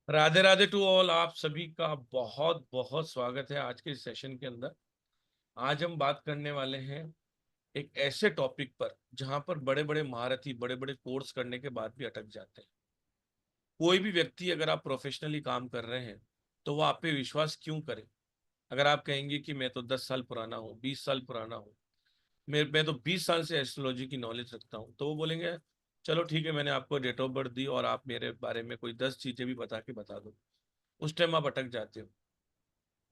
Radhe Radhe to all. आप सभी का बहुत बहुत स्वागत है आज के इस सेशन के अंदर। आज हम बात करने वाले हैं एक ऐसे टॉपिक पर जहां पर बड़े बड़े महारथी बड़े बड़े कोर्स करने के बाद भी अटक जाते हैं। कोई भी व्यक्ति, अगर आप प्रोफेशनली काम कर रहे हैं तो वो आप पे विश्वास क्यों करे। अगर आप कहेंगे कि मैं तो 10 साल पुराना हूँ, 20 साल पुराना हूँ, मैं तो 20 साल से एस्ट्रोलॉजी की नॉलेज रखता हूँ, तो वो बोलेंगे चलो ठीक है, मैंने आपको डेट ऑफ बर्थ दी और आप मेरे बारे में कोई 10 चीजें भी बता दो। उस टाइम आप अटक जाते हो,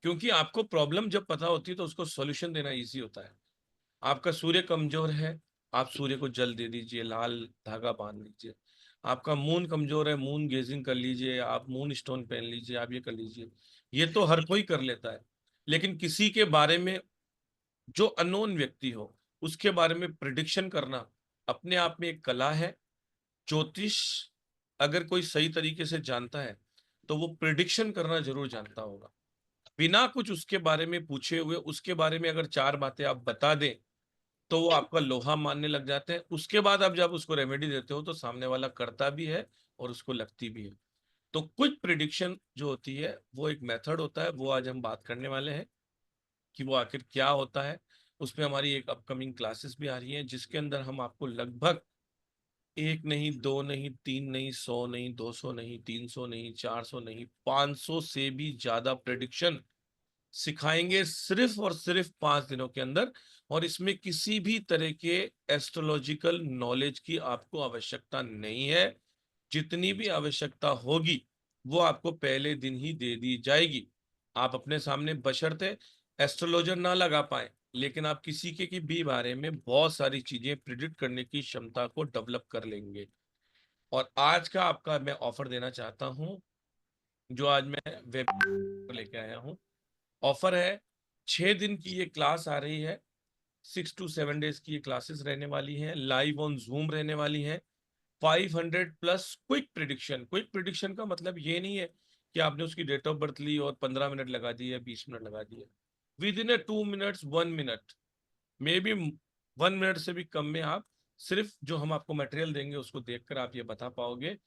क्योंकि आपको प्रॉब्लम जब पता होती है तो उसको सॉल्यूशन देना इजी होता है। आपका सूर्य कमजोर है, आप सूर्य को जल दे दीजिए, लाल धागा बांध लीजिए। आपका मून कमजोर है, मून गेजिंग कर लीजिए, आप मून स्टोन पहन लीजिए, आप ये कर लीजिए। ये तो हर कोई कर लेता है। लेकिन किसी के बारे में, जो अननोन व्यक्ति हो, उसके बारे में प्रिडिक्शन करना अपने आप में एक कला है। ज्योतिष अगर कोई सही तरीके से जानता है तो वो प्रिडिक्शन करना जरूर जानता होगा। बिना कुछ उसके बारे में पूछे हुए उसके बारे में अगर चार बातें आप बता दें तो वो आपका लोहा मानने लग जाते हैं। उसके बाद आप जब उसको रेमेडी देते हो तो सामने वाला करता भी है और उसको लगती भी है। तो कुछ प्रिडिक्शन जो होती है वो एक मेथड होता है, वो आज हम बात करने वाले हैं कि वो आखिर क्या होता है। उसमें हमारी एक अपकमिंग क्लासेस भी आ रही हैं जिसके अंदर हम आपको लगभग एक नहीं, दो नहीं, तीन नहीं, 100 नहीं, 200 नहीं, 300 नहीं, 400 नहीं, 500 से भी ज्यादा प्रिडिक्शन सिखाएंगे सिर्फ और सिर्फ 5 दिनों के अंदर। और इसमें किसी भी तरह के एस्ट्रोलॉजिकल नॉलेज की आपको आवश्यकता नहीं है। जितनी भी आवश्यकता होगी वो आपको पहले दिन ही दे दी जाएगी। आप अपने सामने बशर्ते एस्ट्रोलॉजर ना लगा पाए, लेकिन आप किसी के भी बारे में बहुत सारी चीजें प्रिडिक्ट करने की क्षमता को डेवलप कर लेंगे। और आज का आपका मैं ऑफर देना चाहता हूं, जो आज मैं वेब लेके आया हूं। ऑफर है, 6 दिन की ये क्लास आ रही है। 6 to 7 डेज की ये क्लासेस रहने वाली हैं, लाइव ऑन जूम रहने वाली हैं। 500 plus quick prediction. Quick prediction का मतलब ये नहीं है कि आपने उसकी डेट ऑफ बर्थ ली और 15 मिनट लगा दिए, 20 मिनट लगा दिए। With in A 2 minutes, 1 minute, may be 1 minute से भी कम में आप सिर्फ जो हम आपको मटेरियल देंगे उसको देखकर आप ये बता पाओगे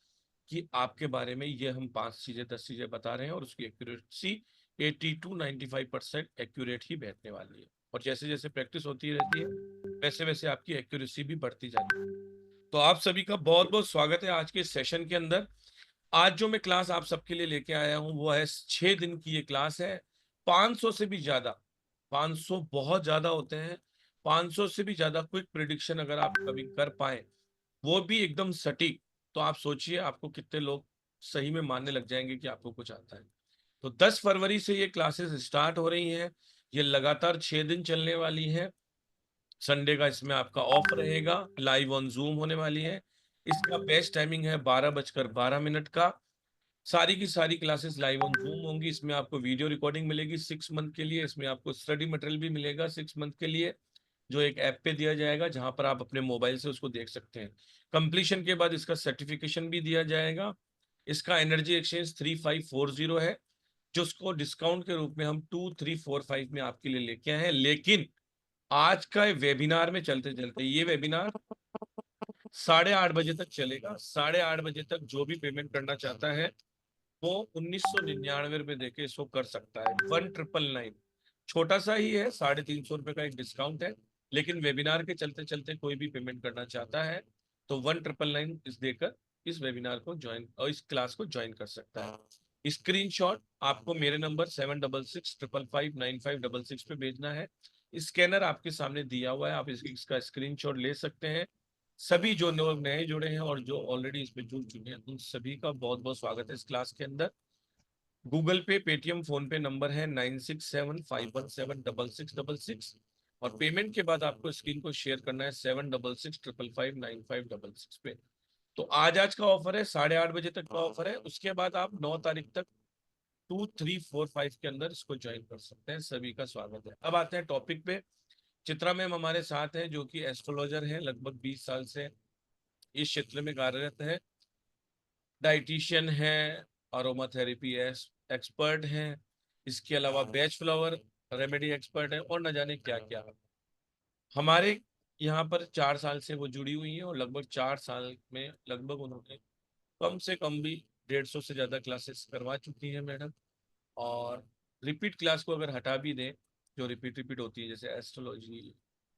कि आपके बारे में ये हम 5 चीजें, 10 चीजें बता रहे हैं और उसकी एक्यूरेसी 80 to 95% एक्यूरेट ही बैठने वाली है। और जैसे जैसे प्रैक्टिस होती रहती है वैसे वैसे आपकी एक्यूरेसी भी बढ़ती जाती है। तो आप सभी का बहुत बहुत स्वागत है आज के सेशन के अंदर। आज जो मैं क्लास आप सबके लिए लेके आया हूं वो है 6 दिन की ये क्लास है। 500 से भी ज्यादा, 500 बहुत ज्यादा होते हैं, 500 से भी ज्यादा क्विक प्रिडिक्शन अगर आप कभी कर पाए, वो भी एकदम सटीक, तो आप सोचिए आपको कितने लोग सही में मानने लग जाएंगे कि आपको कुछ आता है। तो 10 फरवरी से ये क्लासेस स्टार्ट हो रही हैं। ये लगातार 6 दिन चलने वाली है। संडे का इसमें आपका ऑफ रहेगा, लाइव ऑन जूम होने वाली है। इसका बेस्ट टाइमिंग है 12:12 का। सारी की सारी क्लासेस लाइव ऑन जूम होंगी। इसमें आपको वीडियो रिकॉर्डिंग मिलेगी 6 मंथ के लिए। इसमें आपको स्टडी मटेरियल भी मिलेगा 6 मंथ के लिए, जो एक ऐप पे दिया जाएगा जहां पर आप अपने मोबाइल से उसको देख सकते हैं। कंप्लीशन के बाद इसका सर्टिफिकेशन भी दिया जाएगा। इसका एनर्जी एक्सचेंज 3540 है, जो उसको डिस्काउंट के रूप में हम 2345 में आपके लिए लेके आए हैं। लेकिन आज का वेबिनार में चलते चलते ये वेबिनार 8:30 बजे तक चलेगा। 8:30 बजे तक जो भी पेमेंट करना चाहता है वो 1999 रुपये देके इसको कर सकता है। 1999, छोटा सा ही है, 350 रुपये का एक डिस्काउंट है। लेकिन वेबिनार के चलते चलते कोई भी पेमेंट करना चाहता है तो 1999 इस देकर इस वेबिनार को ज्वाइन और इस क्लास को ज्वाइन कर सकता है। स्क्रीनशॉट आपको मेरे नंबर 7665559566 पे भेजना है। स्कैनर आपके सामने दिया हुआ है, आप इसका स्क्रीनशॉट ले सकते हैं। सभी जो लोग नए जुड़े हैं और जो ऑलरेडी इसमें जुड़ चुके हैं उन सभी का बहुत बहुत स्वागत है इस क्लास के अंदर। गूगल पे, पेटीएम, फोन पे नंबर है 9675176666। और पेमेंट के बाद आपको स्क्रीन को शेयर करना है 7665559566 पे। तो आज का ऑफर है, 8:30 बजे तक का ऑफर है। उसके बाद आप 9 तारीख तक 2345 के अंदर इसको ज्वाइन कर सकते हैं। सभी का स्वागत है। अब आते हैं टॉपिक पे। चित्रा मैम हमारे साथ हैं जो कि एस्ट्रोलॉजर हैं, लगभग 20 साल से इस क्षेत्र में कार्यरत है। डाइटिशियन है, अरोमा थेरेपी एक्सपर्ट हैं, इसके अलावा बैच फ्लावर रेमेडी एक्सपर्ट है और न जाने क्या क्या। हमारे यहाँ पर 4 साल से वो जुड़ी हुई है और लगभग 4 साल में लगभग उन्होंने कम से कम भी 150 से ज्यादा क्लासेस करवा चुकी हैं मैडम। और रिपीट क्लास को अगर हटा भी दें, जो रिपीट रिपीट होती है जैसे एस्ट्रोलॉजी,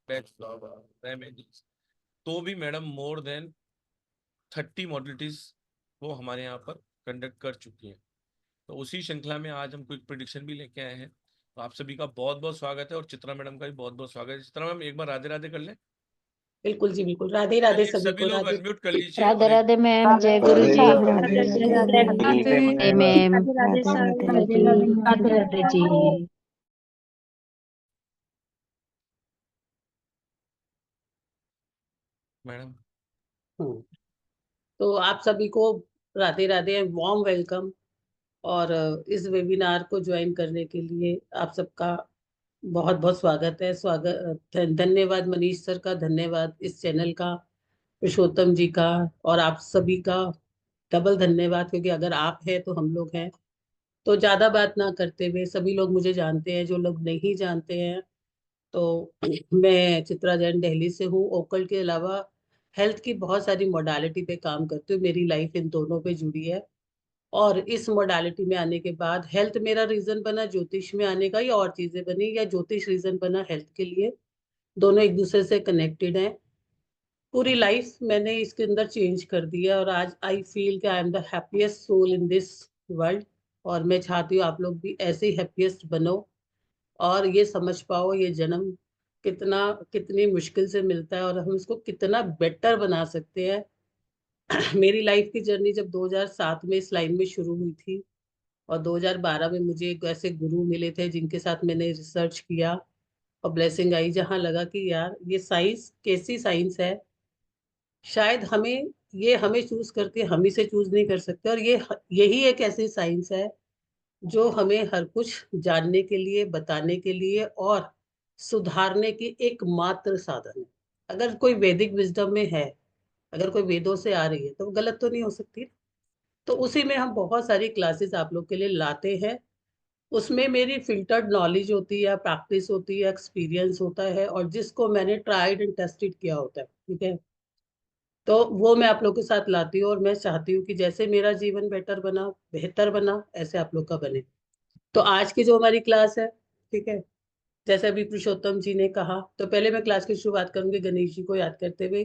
बैच फ्लावर, रेमेडीज, तो भी मैडम मोर देन 30 मॉडलिटीज वो हमारे यहाँ पर कंडक्ट कर चुकी हैं। तो उसी श्रृंखला में आज हम कुछ प्रिडिक्शन भी लेके आए हैं। तो आप सभी का बहुत बहुत स्वागत है, और चित्रा मैडम का भी बहुत बहुत स्वागत है। चित्रा मैम एक बार राधे राधे कर लें। बिल्कुल जी, बिल्कुल। राधे राधे चलिए सभी सभी को। लोग राधे अनम्यूट कर लीजिए राधे और एक राधे मैम, जय गुरु जी। राधे राधे राधे राधे राधे मैम, राधे राधे राधे राधे जी, राधे राधे जी। मैडम। हम्म, तो आप सभी को राधे राधे, वार्म वेलकम। और इस वेबिनार को ज्वाइन करने के लिए आप सबका बहुत बहुत स्वागत है। धन्यवाद मनीष सर का, धन्यवाद इस चैनल का, पुरुषोत्तम जी का, और आप सभी का डबल धन्यवाद, क्योंकि अगर आप हैं तो हम लोग हैं। तो ज्यादा बात ना करते हुए, सभी लोग मुझे जानते हैं, जो लोग नहीं जानते हैं तो मैं चित्रा जैन दिल्ली से हूँ। ओकल के अलावा हेल्थ की बहुत सारी मोडालिटी पे काम करती हूँ, मेरी लाइफ इन दोनों पे जुड़ी है। और इस मोडालिटी में आने के बाद हेल्थ मेरा रीजन बना ज्योतिष में आने का, या और चीजें बनी, या ज्योतिष रीजन बना हेल्थ के लिए। दोनों एक दूसरे से कनेक्टेड हैं। पूरी लाइफ मैंने इसके अंदर चेंज कर दिया, और आज आई फील कि I am the happiest soul in this world. और मैं चाहती हूँ आप लोग भी ऐसे ही हैप्पीएस्ट बनो, और ये समझ पाओ ये जन्म कितनी मुश्किल से मिलता है, और हम इसको कितना बेटर बना सकते हैं। मेरी लाइफ की जर्नी जब 2007 में इस लाइन में शुरू हुई थी, और 2012 में मुझे एक ऐसे गुरु मिले थे जिनके साथ मैंने रिसर्च किया, और ब्लेसिंग आई, जहां लगा कि यार ये साइंस कैसी साइंस है। शायद हमें चूज करती है, हम इसे चूज नहीं कर सकते। और यही एक ऐसी साइंस है जो हमें हर कुछ जानने के लिए, बताने के लिए, और सुधारने की एकमात्र साधन है। अगर कोई वैदिक विजडम में है, अगर कोई वेदों से आ रही है, तो वो गलत तो नहीं हो सकती। तो उसी में हम बहुत सारी क्लासेस आप लोग के लिए लाते हैं। उसमें मेरी फिल्टर्ड नॉलेज होती है, प्रैक्टिस होती है, एक्सपीरियंस होता है, और जिसको मैंने ट्राइड एंड टेस्टेड किया होता है, ठीक है। तो वो मैं आप लोग के साथ लाती हूँ, और मैं चाहती हूँ कि जैसे मेरा जीवन बेहतर बना, ऐसे आप लोग का बने। तो आज की जो हमारी क्लास है, ठीक है, जैसे अभी पुरुषोत्तम जी ने कहा, तो पहले मैं क्लास की शुरुआत करूंगी गणेश जी को याद करते हुए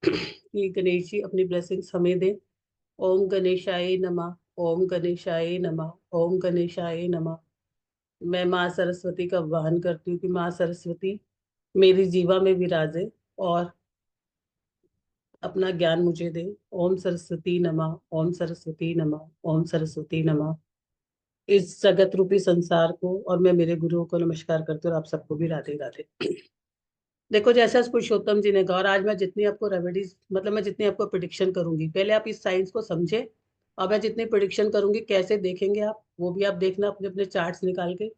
कि गणेश जी अपनी ब्लेसिंग्स हमें दें। ओम गणेशाय नमः, ओम गणेशाय नमः, ओम गणेशाय नमः। मैं माँ सरस्वती का आह्वान करती हूँ कि माँ सरस्वती मेरी जीवा में विराजे, और अपना ज्ञान मुझे दे। ओम सरस्वती नमः, ओम सरस्वती नमः, ओम सरस्वती नमः। इस जगत रूपी संसार को, और मैं मेरे गुरुओं को नमस्कार करती हूँ, और आप सबको भी राधे राधे। देखो, जैसे आज पुरुषोत्तम जी ने कहा, और आज मैं जितनी आपको रेमेडीज, मतलब मैं जितनी आपको प्रिडिक्शन करूंगी, पहले आप इस साइंस को समझे। और मैं जितनी प्रिडिक्शन करूंगी कैसे देखेंगे आप, वो भी आप देखना अपने अपने चार्ट्स निकाल के।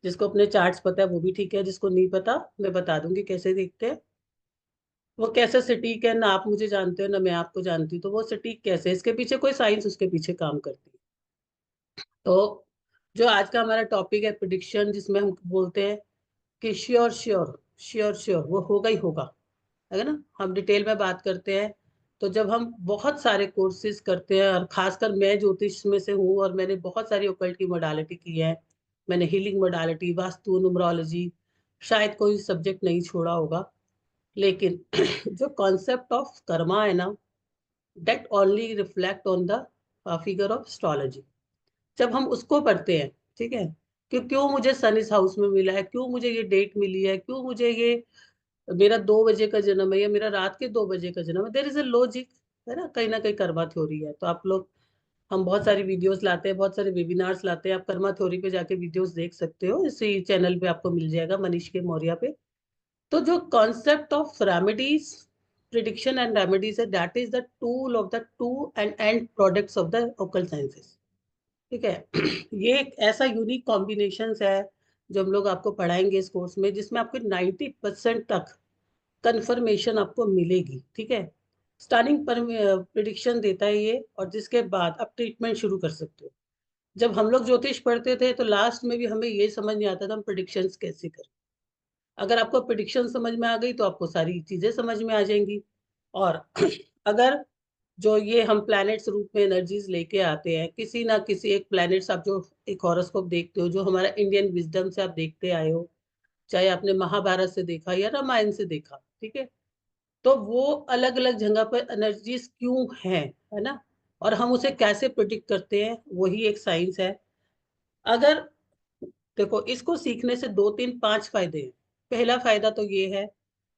जिसको अपने चार्ट्स पता है वो भी ठीक है, जिसको नहीं पता मैं बता दूंगी कैसे देखते हैं। वो कैसे सटीक है, ना आप मुझे जानते हो ना मैं आपको जानती हूँ, तो वो सटीक कैसे है, इसके पीछे कोई साइंस उसके पीछे काम करती है। तो जो आज का हमारा टॉपिक है प्रिडिक्शन, जिसमें हम बोलते हैं कि श्योर श्योर श्योर श्योर वो होगा ही होगा, है ना। हम डिटेल में बात करते हैं। तो जब हम बहुत सारे कोर्सेज करते हैं, और खासकर मैं ज्योतिष में से हूँ, और मैंने बहुत सारी ओकल्ट की मोडालिटी की है। मैंने हीलिंग मोडालिटी, वास्तु, न्यूमरोलॉजी, शायद कोई सब्जेक्ट नहीं छोड़ा होगा। लेकिन जो कॉन्सेप्ट ऑफ कर्मा है ना, that only reflect on the figure of astrology. जब हम उसको पढ़ते हैं, ठीक है, कि क्यों मुझे सन इस हाउस में मिला है, क्यों मुझे ये डेट मिली है, क्यों मुझे ये, मेरा 2 बजे का जन्म है या मेरा रात के 2 बजे का जन्म है, देर इज अ लॉजिक, है ना कहीं कर्मा थ्योरी है। तो आप लोग, हम बहुत सारी वीडियोस लाते हैं, बहुत सारे वेबिनार्स लाते हैं। आप कर्मा थ्योरी पे जाके वीडियोस देख सकते हो, इसी चैनल पे आपको मिल जाएगा, मनीष के मौर्य पे। तो जो concept of remedies, prediction and remedies है, that is the tool of the two and end products of the occult sciences, ठीक है। ये एक ऐसा यूनिक कॉम्बिनेशन है जो हम लोग आपको पढ़ाएंगे इस कोर्स में, जिसमें आपको 90% तक कंफर्मेशन आपको मिलेगी, ठीक है। स्टार्टिंग पर प्रिडिक्शन देता है ये, और जिसके बाद आप ट्रीटमेंट शुरू कर सकते हो। जब हम लोग ज्योतिष पढ़ते थे तो लास्ट में भी हमें ये समझ नहीं आता था हम प्रिडिक्शंस कैसे करें। अगर आपको प्रिडिक्शन समझ में आ गई तो आपको सारी चीजें समझ में आ जाएंगी। और अगर जो ये हम प्लैनेट्स रूप में एनर्जीज लेके आते हैं, किसी ना किसी एक प्लैनेट्स, आप जो एक हॉरोस्कोप देखते हो, जो हमारा इंडियन विजडम से आप देखते आए हो, चाहे आपने महाभारत से देखा या रामायण से देखा, ठीक है, तो वो अलग अलग जगह पर एनर्जीज क्यों है ना, और हम उसे कैसे प्रिडिक्ट करते हैं, वही एक साइंस है। अगर देखो, इसको सीखने से दो तीन पांच फायदे हैं। पहला फायदा तो ये है,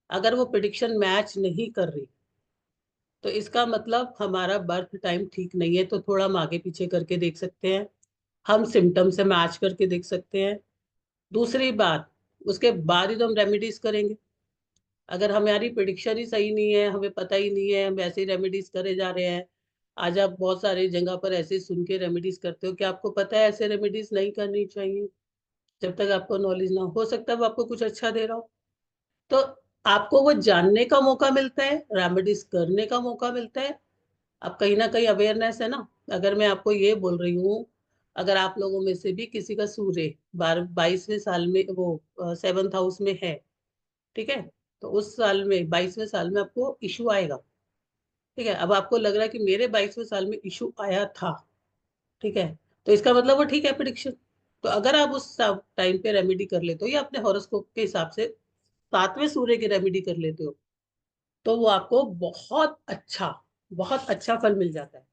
अगर वो प्रिडिक्शन मैच नहीं कर रही, तो इसका मतलब हमारा बर्थ टाइम ठीक नहीं है, तो थोड़ा हम आगे पीछे करके देख सकते हैं, हम सिम्टम से मैच करके देख सकते हैं। दूसरी बात, उसके बाद ही तो हम रेमेडीज करेंगे। अगर हमारी प्रिडिक्शन ही सही नहीं है, हमें पता ही नहीं है, हम ऐसे ही रेमेडीज करे जा रहे हैं। आज आप बहुत सारी जगह पर ऐसे सुन के रेमेडीज करते हो कि आपको पता है ऐसे रेमेडीज नहीं करनी चाहिए। जब तक आपको नॉलेज ना हो सकता है वो आपको कुछ अच्छा दे रहा हो, तो आपको वो जानने का मौका मिलता है, रेमेडीज करने का मौका मिलता है। अब कहीं ना कहीं अवेयरनेस है ना। अगर मैं आपको ये बोल रही हूँ, अगर आप लोगों में से भी किसी का सूर्य 22वें साल में, वो 7th हाउस में है, ठीक है, तो उस साल में 22वें साल में आपको इशू आएगा। ठीक है, अब आपको लग रहा है कि मेरे 22वें साल में इशू आया था, ठीक है, तो इसका मतलब वो ठीक है प्रिडिक्शन। तो अगर आप उस टाइम पे रेमेडी कर लेते हो, या अपने हॉरोस्कोप के हिसाब से 7वें सूर्य की रेमेडी कर लेते हो, तो वो आपको बहुत अच्छा फल मिल जाता है।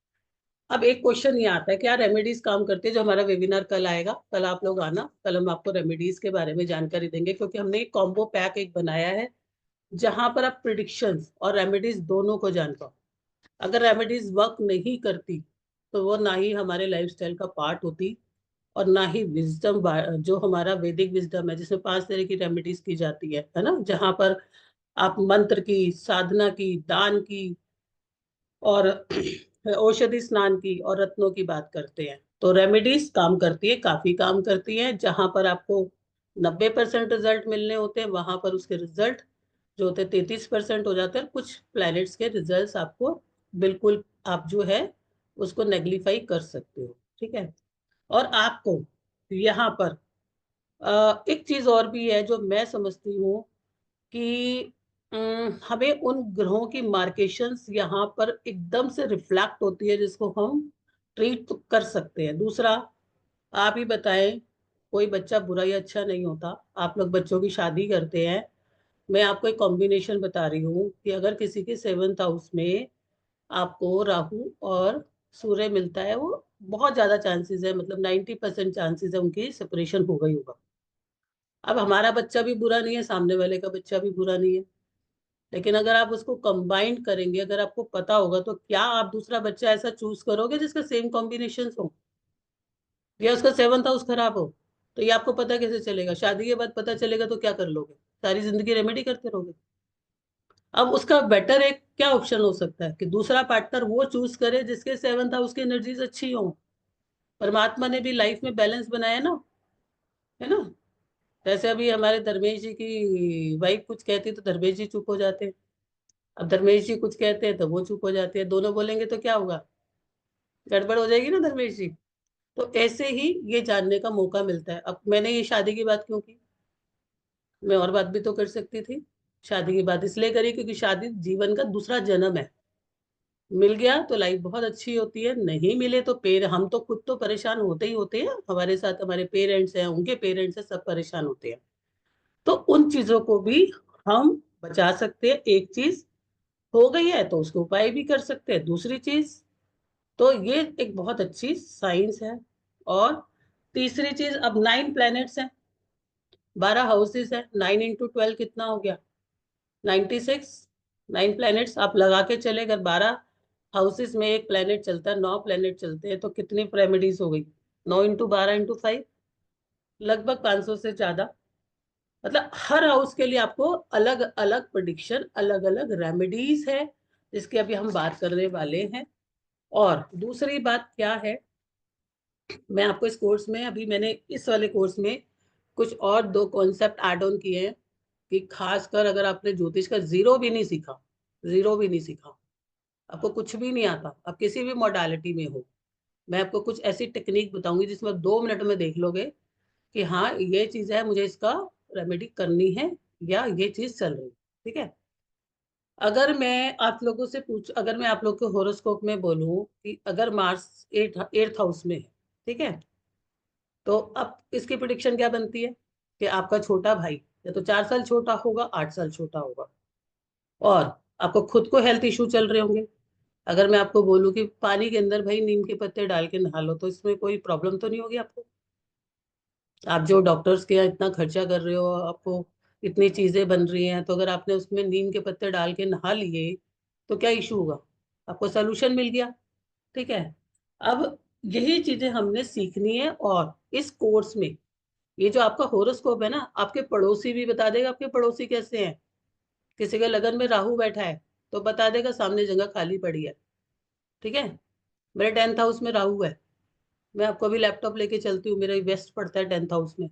अब एक क्वेश्चन ये आता है, क्या रेमेडीज काम करती है? जो हमारा वेबिनार कल आएगा, कल आप लोग आना, कल हम आपको रेमेडीज के बारे में जानकारी देंगे, क्योंकि हमने एक कॉम्बो पैक एक बनाया है, जहां पर आप प्रिडिक्शंस और रेमेडीज दोनों को जान पाओ। अगर रेमेडीज वर्क नहीं करती, तो वो ना ही हमारे लाइफस्टाइल का पार्ट होती, और ना ही विजडम, जो हमारा वैदिक विजडम है, जिसमें 5 तरह की रेमेडीज की जाती है ना, जहां पर आप मंत्र की, साधना की, दान की, और औषधि स्नान की, और रत्नों की बात करते हैं। तो रेमेडीज काम करती है, काफी काम करती है। जहां पर आपको 90% रिजल्ट मिलने होते हैं, वहां पर उसके रिजल्ट जो होते हैं 33% हो जाते हैं। कुछ प्लैनेट्स के रिजल्ट्स आपको बिल्कुल, आप जो है उसको नेग्लिफाई कर सकते हो, ठीक है। और आपको यहाँ पर एक चीज और भी है जो मैं समझती हूँ, कि हमें उन ग्रहों की मार्केशंस यहाँ पर एकदम से रिफ्लेक्ट होती है, जिसको हम ट्रीट कर सकते हैं। दूसरा, आप ही बताएं, कोई बच्चा बुरा या अच्छा नहीं होता। आप लोग बच्चों की शादी करते हैं, मैं आपको एक कॉम्बिनेशन बता रही हूँ कि अगर किसी के 7th हाउस में आपको राहु और सूर्य मिलता है, वो बहुत ज्यादा चांसेस है, मतलब 90% चांसेस है उनकी सेपरेशन हो गई होगा। अब हमारा बच्चा भी बुरा नहीं है, सामने वाले का बच्चा भी बुरा नहीं है, लेकिन अगर आप उसको कंबाइन करेंगे, अगर आपको पता होगा, तो क्या आप दूसरा बच्चा ऐसा चूज करोगे जिसका सेम कॉम्बिनेशन हो, या उसका 7th हाउस खराब हो? तो ये आपको पता कैसे चलेगा? शादी के बाद पता चलेगा तो क्या कर लोगे? सारी जिंदगी रेमेडी करते रहोगे? अब उसका बेटर एक क्या ऑप्शन हो सकता है, कि दूसरा पार्टनर वो चूज करे जिसके 7th हाउस की एनर्जीज अच्छी हो। परमात्मा ने भी लाइफ में बैलेंस बनाया ना, है ना। जैसे अभी हमारे धर्मेश जी की वाइफ कुछ कहती तो धर्मेश जी चुप हो जाते, अब धर्मेश जी कुछ कहते हैं तो वो चुप हो जाते हैं, दोनों बोलेंगे तो क्या होगा? गड़बड़ हो जाएगी ना धर्मेश जी। तो ऐसे ही ये जानने का मौका मिलता है। अब मैंने ये शादी की बात क्यों की? मैं और बात भी तो कर सकती थी। शादी की बात इसलिए करी क्योंकि शादी जीवन का दूसरा जन्म है। मिल गया तो लाइफ बहुत अच्छी होती है, नहीं मिले तो हम तो खुद तो परेशान होते ही होते हैं, हमारे साथ हमारे पेरेंट्स हैं, उनके पेरेंट्स हैं, सब परेशान होते हैं। तो उन चीजों को भी हम बचा सकते हैं। एक चीज हो गई है तो उसके उपाय भी कर सकते हैं, दूसरी चीज। तो ये एक बहुत अच्छी साइंस है। और तीसरी चीज, अब 9 प्लैनेट्स हैं, 12 हाउसेस हैं, 9 × 12 कितना हो गया? 96। 9 प्लैनेट्स आप लगा के चले, अगर 12 हाउसेस में एक प्लैनेट चलता है, 9 प्लैनेट चलते हैं, तो कितनी रेमेडीज हो गई? 9 × 12 × 5, लगभग 500 से ज्यादा। मतलब हर हाउस के लिए आपको अलग अलग प्रिडिक्शन, अलग अलग रेमेडीज है, जिसकी अभी हम बात करने वाले हैं। और दूसरी बात क्या है, मैं आपको इस कोर्स में, अभी मैंने इस वाले कोर्स में कुछ और 2 कॉन्सेप्ट ऐड ऑन किए हैं, कि खासकर अगर आपने ज्योतिष का जीरो भी नहीं सीखा, जीरो भी नहीं सीखा, आपको कुछ भी नहीं आता, आप किसी भी मॉडलिटी में हो, मैं आपको कुछ ऐसी टेक्निक बताऊंगी जिसमें 2 मिनट में देख लोगे कि हाँ ये चीज है, मुझे इसका रेमेडी करनी है, या ये चीज चल रही है, ठीक है। अगर मैं आप लोगों से अगर मैं आप लोग के होरोस्कोप में बोलूं कि अगर मार्स 8th हाउस में है, ठीक है, तो अब इसकी प्रिडिक्शन क्या बनती है कि आपका छोटा भाई या तो 4 साल छोटा होगा, 8 साल छोटा होगा, और आपको खुद को हेल्थ इशू चल रहे होंगे। अगर मैं आपको बोलूं कि पानी के अंदर भाई नीम के पत्ते डाल के नहा लो, तो इसमें कोई प्रॉब्लम तो नहीं होगी आपको? आप जो डॉक्टर्स के यहाँ इतना खर्चा कर रहे हो, आपको इतनी चीजें बन रही हैं, तो अगर आपने उसमें नीम के पत्ते डाल के नहा लिए तो क्या इशू होगा? आपको सोल्यूशन मिल गया। ठीक है। अब यही चीजें हमने सीखनी है, और इस कोर्स में ये जो आपका होरोस्कोप है ना, आपके पड़ोसी भी बता देगा आपके पड़ोसी कैसे हैं। किसी के लगन में राहु बैठा है तो बता देगा सामने जगह खाली पड़ी है। ठीक है। मेरे 10th हाउस में राहु है। मैं आपको अभी लैपटॉप लेके चलती हूँ, मेरा वेस्ट पड़ता है 10th हाउस में।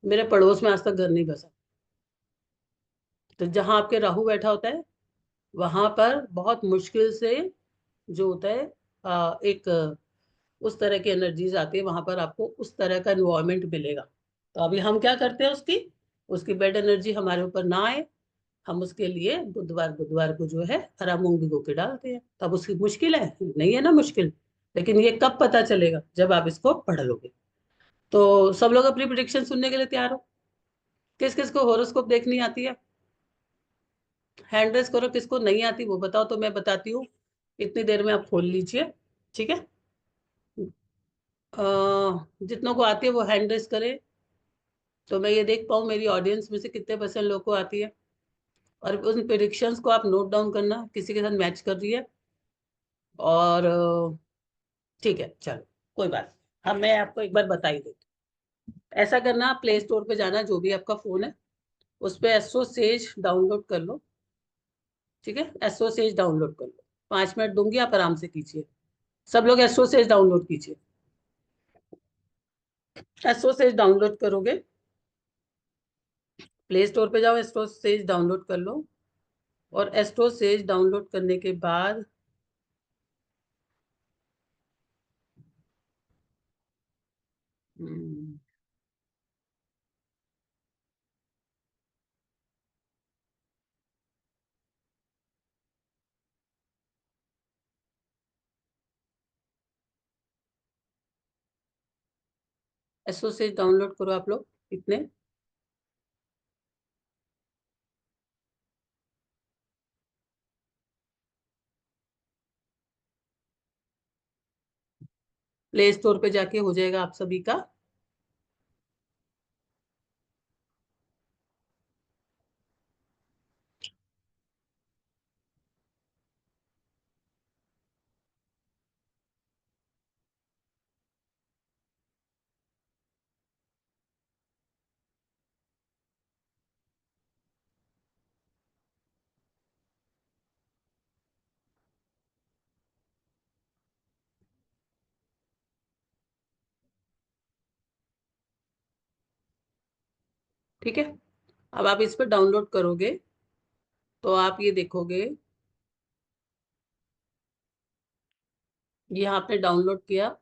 मेरे पड़ोस में आज तक घर नहीं बसा। तो जहां आपके राहु बैठा होता है, वहां पर बहुत मुश्किल से जो होता है एक उस तरह की एनर्जीज आती है, वहां पर आपको उस तरह का एनवायरमेंट मिलेगा। तो अभी हम क्या करते हैं, उसकी उसकी बेड एनर्जी हमारे ऊपर ना आए, हम उसके लिए बुधवार बुधवार को जो है हरा मूंग भिगो के डालते हैं। तब उसकी मुश्किल है नहीं, है ना मुश्किल? लेकिन ये कब पता चलेगा? जब आप इसको पढ़ लोगे। तो सब लोग अपनी प्रिडिक्शन सुनने के लिए तैयार हो? किस किस को होरोस्कोप देखनी आती है? हैंड रेस करो। किसको नहीं आती वो बताओ, तो मैं बताती हूँ। इतनी देर में आप खोल लीजिए। ठीक है। अ, जितनों को आती है वो हैंड रेस करे, तो मैं ये देख पाऊँ मेरी ऑडियंस में से कितने परसेंट लोग को आती है। और उन प्रिडिक्शंस को आप नोट डाउन करना, किसी के साथ मैच कर रही है। और ठीक है, चलो, कोई बात नहीं। अब मैं आपको एक बार बता ही देती हूँ। ऐसा करना, प्ले स्टोर पे जाना, जो भी आपका फोन है उस पे एस्ट्रो सेज डाउनलोड कर लो। ठीक है, एस्ट्रो सेज डाउनलोड कर लो। 5 मिनट दूंगी, आप आराम से कीजिए। सब लोग एस्ट्रो सेज डाउनलोड कीजिए। एस्ट्रो सेज डाउनलोड करोगे, प्ले स्टोर पे जाओ, एस्ट्रो सेज डाउनलोड कर लो। और एस्ट्रो सेज डाउनलोड करने के बाद एस्ट्रो सेज डाउनलोड करो आप लोग इतने। प्ले स्टोर पे जाके हो जाएगा आप सभी का। ठीक है। अब आप इस पर डाउनलोड करोगे तो आप ये देखोगे, ये आपने डाउनलोड किया,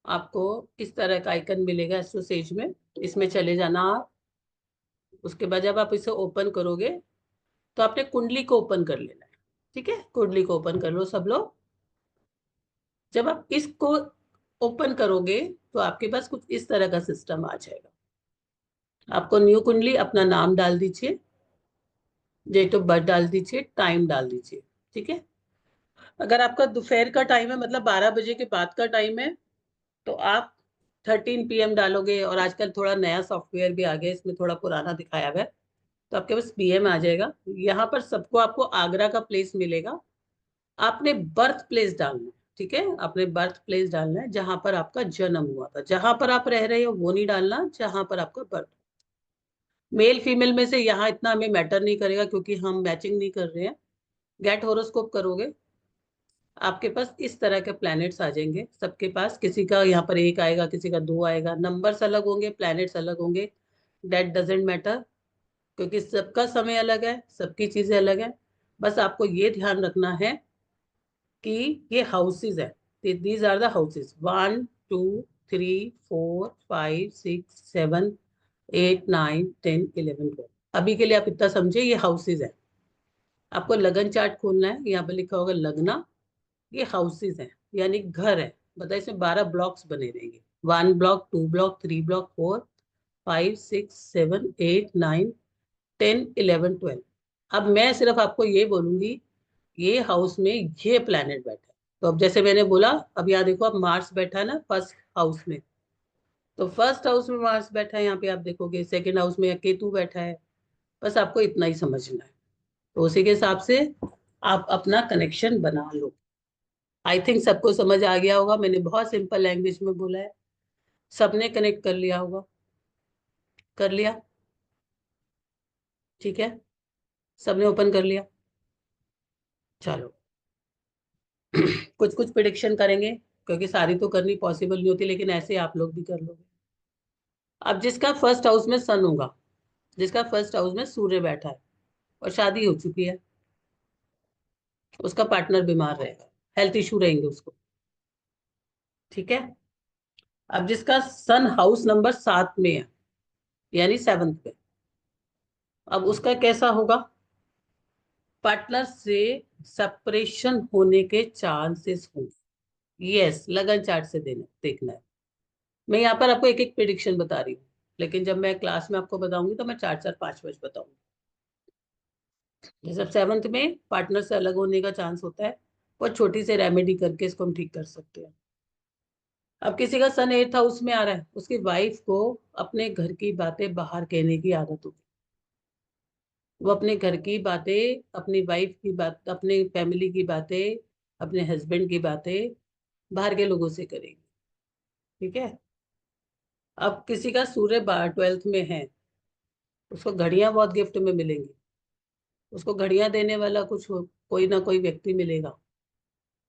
आपको इस तरह का आइकन मिलेगा एस्ट्रो सेज में। इसमें चले जाना आप। उसके बाद जब आप इसे ओपन करोगे तो आपने कुंडली को ओपन कर लेना है। ठीक है, कुंडली को ओपन कर लो सब लोग। जब आप इसको ओपन करोगे तो आपके पास कुछ इस तरह का सिस्टम आ जाएगा। आपको न्यू कुंडली, अपना नाम डाल दीजिए, डेट ऑफ बर्थ डाल दीजिए, टाइम डाल दीजिए। ठीक है। अगर आपका दोपहर का टाइम है, मतलब 12 बजे के बाद का टाइम है, तो आप 13 PM डालोगे। और आजकल थोड़ा नया सॉफ्टवेयर भी आ गया, इसमें थोड़ा पुराना दिखाया हुआ है, तो आपके पास PM आ जाएगा। यहाँ पर सबको आपको आगरा का प्लेस मिलेगा। आपने बर्थ प्लेस डालना है। ठीक है, आपने बर्थ प्लेस डालना है जहां पर आपका जन्म हुआ था। जहां पर आप रह रहे हो वो नहीं डालना, जहां पर आपका बर्थ। मेल फीमेल में से यहाँ इतना हमें मैटर नहीं करेगा, क्योंकि हम मैचिंग नहीं कर रहे हैं। गेट होरोस्कोप करोगे, आपके पास इस तरह के प्लैनेट्स आ जाएंगे सबके पास। किसी का यहाँ पर 1 आएगा, किसी का 2 आएगा, नंबर्स अलग होंगे, प्लैनेट्स अलग होंगे। दैट डजेंट मैटर, क्योंकि सबका समय अलग है, सबकी चीजें अलग है। बस आपको ये ध्यान रखना है कि ये हाउसेज है। These are the houses, 1 2 3 4 5 6 7 8 9 10 11 12। अभी के लिए आप इतना समझे, ये हाउसेज है। आपको लगन चार्ट खोलना है, यहाँ पे लिखा होगा लगना। ये हाउसेस हैं यानी घर है। बताइए इसमें 12 ब्लॉक्स बने रहेंगे। 1 ब्लॉक, 2 ब्लॉक, 3 ब्लॉक, 4, 5, 6, 7, 8, 9, 10, 11, 12। अब मैं सिर्फ आपको ये बोलूंगी ये हाउस में ये प्लैनेट बैठा है। तो अब जैसे मैंने बोला, अब यहाँ देखो, अब मार्स बैठा है ना फर्स्ट हाउस में। तो फर्स्ट हाउस में मार्स बैठा है, यहाँ पे आप देखोगे। सेकंड हाउस में केतु बैठा है। बस आपको इतना ही समझना है। तो उसी के हिसाब से आप अपना कनेक्शन बना लो। आई थिंक सबको समझ आ गया होगा, मैंने बहुत सिंपल लैंग्वेज में बोला है। सबने कनेक्ट कर लिया होगा। कर लिया? ठीक है, सबने ओपन कर लिया। चलो कुछ कुछ प्रिडिक्शन करेंगे, क्योंकि सारी तो करनी पॉसिबल नहीं होती, लेकिन ऐसे आप लोग भी कर लोगे। अब जिसका फर्स्ट हाउस में सन होगा, जिसका फर्स्ट हाउस में सूर्य बैठा है और शादी हो चुकी है, उसका पार्टनर बीमार रहेगा, हेल्थ इशू रहेंगे उसको। ठीक है। अब जिसका सन हाउस नंबर 7 में है, यानी 7th पे, अब उसका कैसा होगा? पार्टनर से सेपरेशन होने के चांसेस होंगे। यस, लगन चार्ट से देना देखना है। मैं यहाँ पर आपको एक एक प्रिडिक्शन बता रही हूँ, लेकिन जब मैं क्लास में आपको बताऊंगी तो मैं 4 4 5 5 बताऊंगी। जैसे 7th में पार्टनर से अलग होने का चांस होता है, और छोटी सी रेमेडी करके इसको हम ठीक कर सकते हैं। अब किसी का सन 8th हाउस में आ रहा है, उसकी वाइफ को अपने घर की बातें बाहर कहने की आदत होगी। वो अपने घर की बातें, अपनी वाइफ की बात, अपने फैमिली की बातें, अपने हस्बैंड की बातें बाहर के लोगों से करेगी। ठीक है। अब किसी का सूर्य 12th में है, उसको घड़ियां बहुत गिफ्ट में मिलेंगी। उसको घड़ियां देने वाला कोई ना कोई व्यक्ति मिलेगा,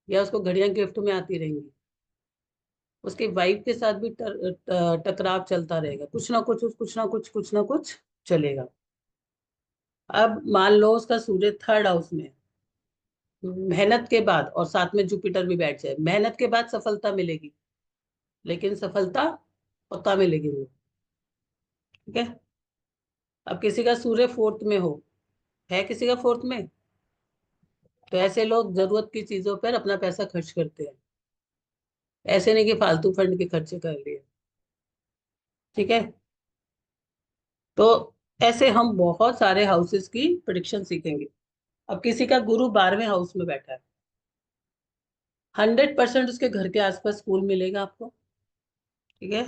या उसको घड़ियां गिफ्ट में आती रहेंगी। उसकी वाइफ के साथ भी टकराव चलता रहेगा, कुछ ना कुछ चलेगा। अब मान लो उसका सूर्य 3rd हाउस में है। मेहनत के बाद, और साथ में जुपिटर भी बैठ जाए, मेहनत के बाद सफलता मिलेगी, लेकिन सफलता पक्का मिलेगी वो। ठीक है। अब किसी का सूर्य 4th में हो, है किसी का 4th में, तो ऐसे लोग जरूरत की चीजों पर अपना पैसा खर्च करते हैं। ऐसे नहीं कि फालतू फंड के खर्चे कर लिए। ठीक है। तो ऐसे हम बहुत सारे हाउसेस की प्रिडिक्शन सीखेंगे। अब किसी का गुरु 12वें हाउस में बैठा है, 100% उसके घर के आसपास स्कूल मिलेगा आपको। ठीक है।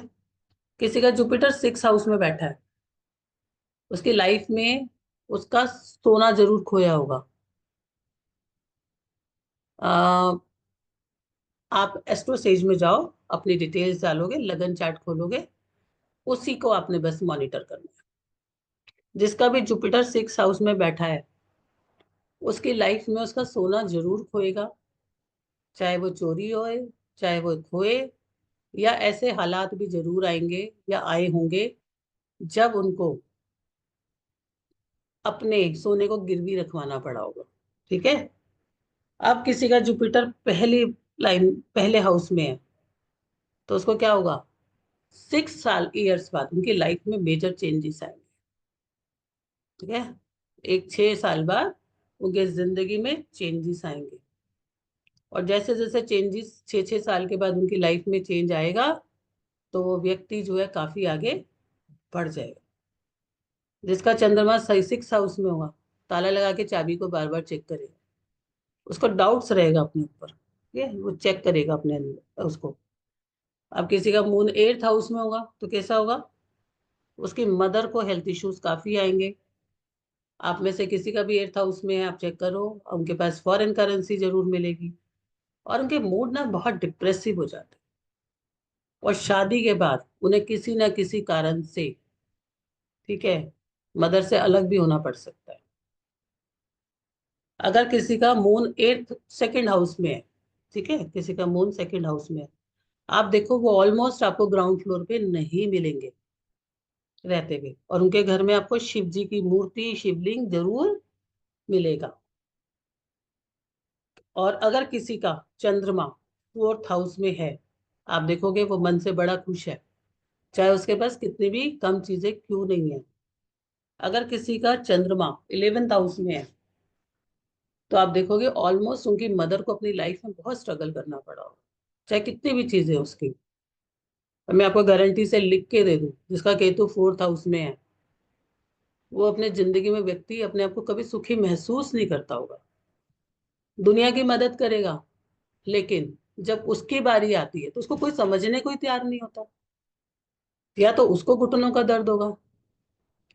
किसी का जुपिटर 6 हाउस में बैठा है, उसकी लाइफ में उसका सोना जरूर खोया होगा। आ, आप एस्ट्रोसेज में जाओ, अपनी डिटेल्स डालोगे, लगन चार्ट खोलोगे, उसी को आपने बस मॉनिटर करना है। जिसका भी जुपिटर 6 हाउस में बैठा है, उसकी लाइफ में उसका सोना जरूर खोएगा। चाहे वो चोरी होए, चाहे वो खोए, या ऐसे हालात भी जरूर आएंगे या आए होंगे जब उनको अपने सोने को गिरवी रखवाना पड़ा होगा। ठीक है। अब किसी का जुपिटर पहली लाइन पहले हाउस में है, तो उसको क्या होगा? 6 ईयर्स बाद उनकी लाइफ में मेजर चेंजेस आएंगे। ठीक है। एक 6 साल बाद उनके जिंदगी में चेंजेस आएंगे। और जैसे जैसे चेंजेस 6 6 साल के बाद उनकी लाइफ में चेंज आएगा, तो वो व्यक्ति जो है काफी आगे बढ़ जाएगा। जिसका चंद्रमा सही 6 हाउस में होगा, ताला लगा के चाबी को बार बार चेक करेगा। उसको डाउट्स रहेगा अपने ऊपर, ठीक है, वो चेक करेगा अपने अंदर उसको। अब किसी का मून 8th हाउस में होगा, तो कैसा होगा? उसकी मदर को हेल्थ इश्यूज काफी आएंगे। आप में से किसी का भी 8th हाउस में है, आप चेक करो, उनके पास फॉरेन करेंसी जरूर मिलेगी, और उनके मूड ना बहुत डिप्रेसिव हो जाते हैं। और शादी के बाद उन्हें किसी ना किसी कारण से, ठीक है, मदर से अलग भी होना पड़ सकता है। अगर किसी का मून 8th 2nd हाउस में है, ठीक है, किसी का मून 2nd हाउस में है, आप देखो वो ऑलमोस्ट आपको ग्राउंड फ्लोर पे नहीं मिलेंगे रहते हुए, और उनके घर में आपको शिव जी की मूर्ति, शिवलिंग जरूर मिलेगा। और अगर किसी का चंद्रमा 4th हाउस में है, आप देखोगे वो मन से बड़ा खुश है, चाहे उसके पास कितनी भी कम चीजें क्यों नहीं है। अगर किसी का चंद्रमा 11th हाउस में है, तो आप देखोगे ऑलमोस्ट उनकी मदर को अपनी लाइफ में बहुत स्ट्रगल करना पड़ा होगा, चाहे कितनी भी चीजें उसकी। और मैं आपको गारंटी से लिख के दे दूं, जिसका केतु 4th हाउस में है, वो अपने जिंदगी में व्यक्ति अपने आप को कभी सुखी महसूस नहीं करता होगा। दुनिया की मदद करेगा, लेकिन जब उसकी बारी आती है तो उसको कोई समझने को ही तैयार नहीं होता। या तो उसको घुटनों का दर्द होगा,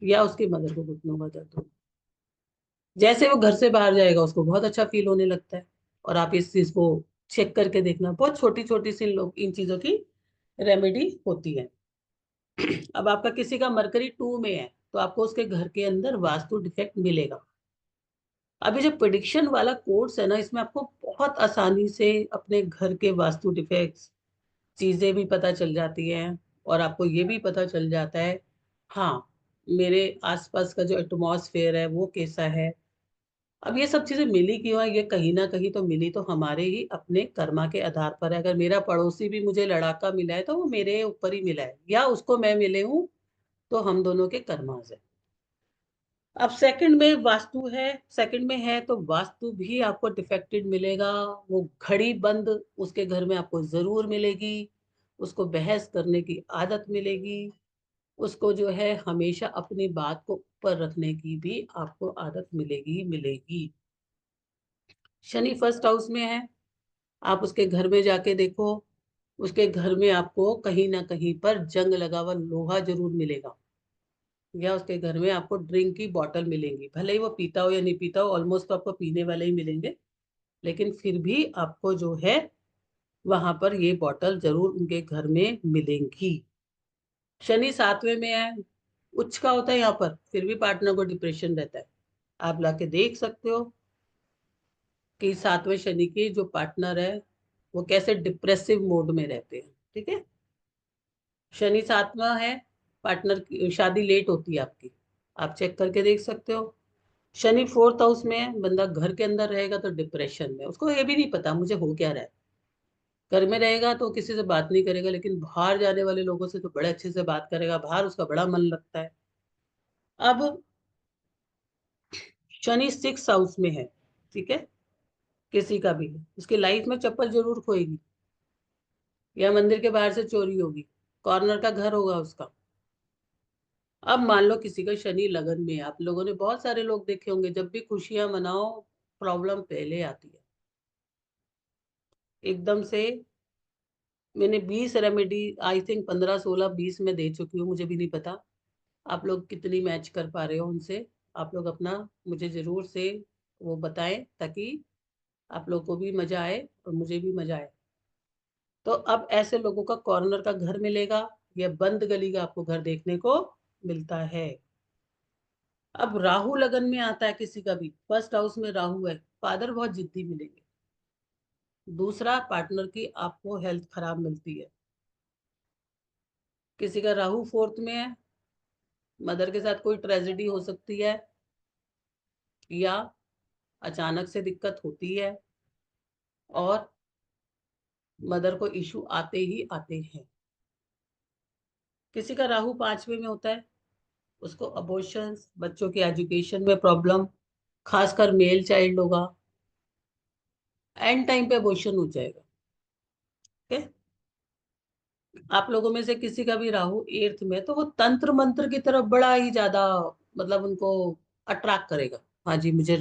या उसकी मदर को घुटनों का दर्द होगा। जैसे वो घर से बाहर जाएगा उसको बहुत अच्छा फील होने लगता है। और आप इस चीज को चेक करके देखना, बहुत छोटी छोटी सी लोग इन चीजों की रेमेडी होती है। अब आपका किसी का मरकरी 2 में है, तो आपको उसके घर के अंदर वास्तु डिफेक्ट मिलेगा। अभी जो प्रिडिक्शन वाला कोर्स है ना, इसमें आपको बहुत आसानी से अपने घर के वास्तु डिफेक्ट्स चीजें भी पता चल जाती हैं। और आपको ये भी पता चल जाता है, हाँ, मेरे आसपास का जो एटमॉस्फेयर है वो कैसा है। अब ये सब चीजें मिली क्यों है, ये कहीं ना कहीं तो मिली तो हमारे ही अपने कर्मा के आधार पर है। अगर मेरा पड़ोसी भी मुझे लड़ाका मिला है तो वो मेरे ऊपर ही मिला है, या उसको मैं मिले हूँ, तो हम दोनों के कर्मास है। अब सेकंड में वास्तु है, सेकंड में है तो वास्तु भी आपको डिफेक्टेड मिलेगा। वो घड़ी बंद उसके घर में आपको जरूर मिलेगी। उसको बहस करने की आदत मिलेगी। उसको जो है हमेशा अपनी बात को ऊपर रखने की भी आपको आदत मिलेगी मिलेगी। शनि 1st हाउस में है, आप उसके घर में जाके देखो, उसके घर में आपको कहीं ना कहीं पर जंग लगा हुआ लोहा जरूर मिलेगा। या उसके घर में आपको ड्रिंक की बॉटल मिलेंगी, भले ही वो पीता हो या नहीं पीता हो, ऑलमोस्ट तो आपको पीने वाले ही मिलेंगे। लेकिन फिर भी आपको जो है वहां पर ये बॉटल जरूर उनके घर में मिलेंगी। शनि 7वें में है, उच्च का होता है यहाँ पर, फिर भी पार्टनर को डिप्रेशन रहता है। आप लाके देख सकते हो कि 7वें शनि की जो पार्टनर है वो कैसे डिप्रेसिव मोड में रहते हैं। ठीक है, शनि 7वां है, पार्टनर की शादी लेट होती है आपकी, आप चेक करके देख सकते हो। शनि 4th हाउस में है, बंदा घर के अंदर रहेगा तो डिप्रेशन में, उसको ये भी नहीं पता मुझे हो क्या रहा है। घर में रहेगा तो किसी से बात नहीं करेगा, लेकिन बाहर जाने वाले लोगों से तो बड़े अच्छे से बात करेगा, बाहर उसका बड़ा मन लगता है। अब शनि 6th हाउस में है, ठीक है, किसी का भी उसकी लाइफ में चप्पल जरूर खोएगी, या मंदिर के बाहर से चोरी होगी, कॉर्नर का घर होगा उसका। अब मान लो किसी का शनि लगन में है, आप लोगों ने बहुत सारे लोग देखे होंगे, जब भी खुशियां मनाओ प्रॉब्लम पहले आती है एकदम से। मैंने 20 रेमेडी, आई थिंक 15 16 20 में दे चुकी हूँ, मुझे भी नहीं पता आप लोग कितनी मैच कर पा रहे हो उनसे। आप लोग अपना मुझे जरूर से वो बताएं, ताकि आप लोग को भी मजा आए और मुझे भी मजा आए। तो अब ऐसे लोगों का कॉर्नर का घर मिलेगा, या बंद गली का आपको घर देखने को मिलता है। अब राहु लगन में आता है किसी का भी, 1st हाउस में राहु है, फादर बहुत जिद्दी मिलेंगे। दूसरा, पार्टनर की आपको हेल्थ खराब मिलती है। किसी का राहु 4th में है, मदर के साथ कोई ट्रेजेडी हो सकती है, या अचानक से दिक्कत होती है, और मदर को इशू आते ही आते हैं। किसी का राहु 5वें में होता है, उसको अबॉर्शंस, बच्चों के एजुकेशन में प्रॉब्लम, खासकर मेल चाइल्ड होगा, एंड टाइम पे अबॉर्शन हो जाएगा। ठीक है, आप लोगों में से किसी का भी राहु 8th में, तो वो तंत्र मंत्र की तरफ बड़ा ही ज्यादा, मतलब उनको अट्रैक्ट करेगा। हाँ जी, मुझे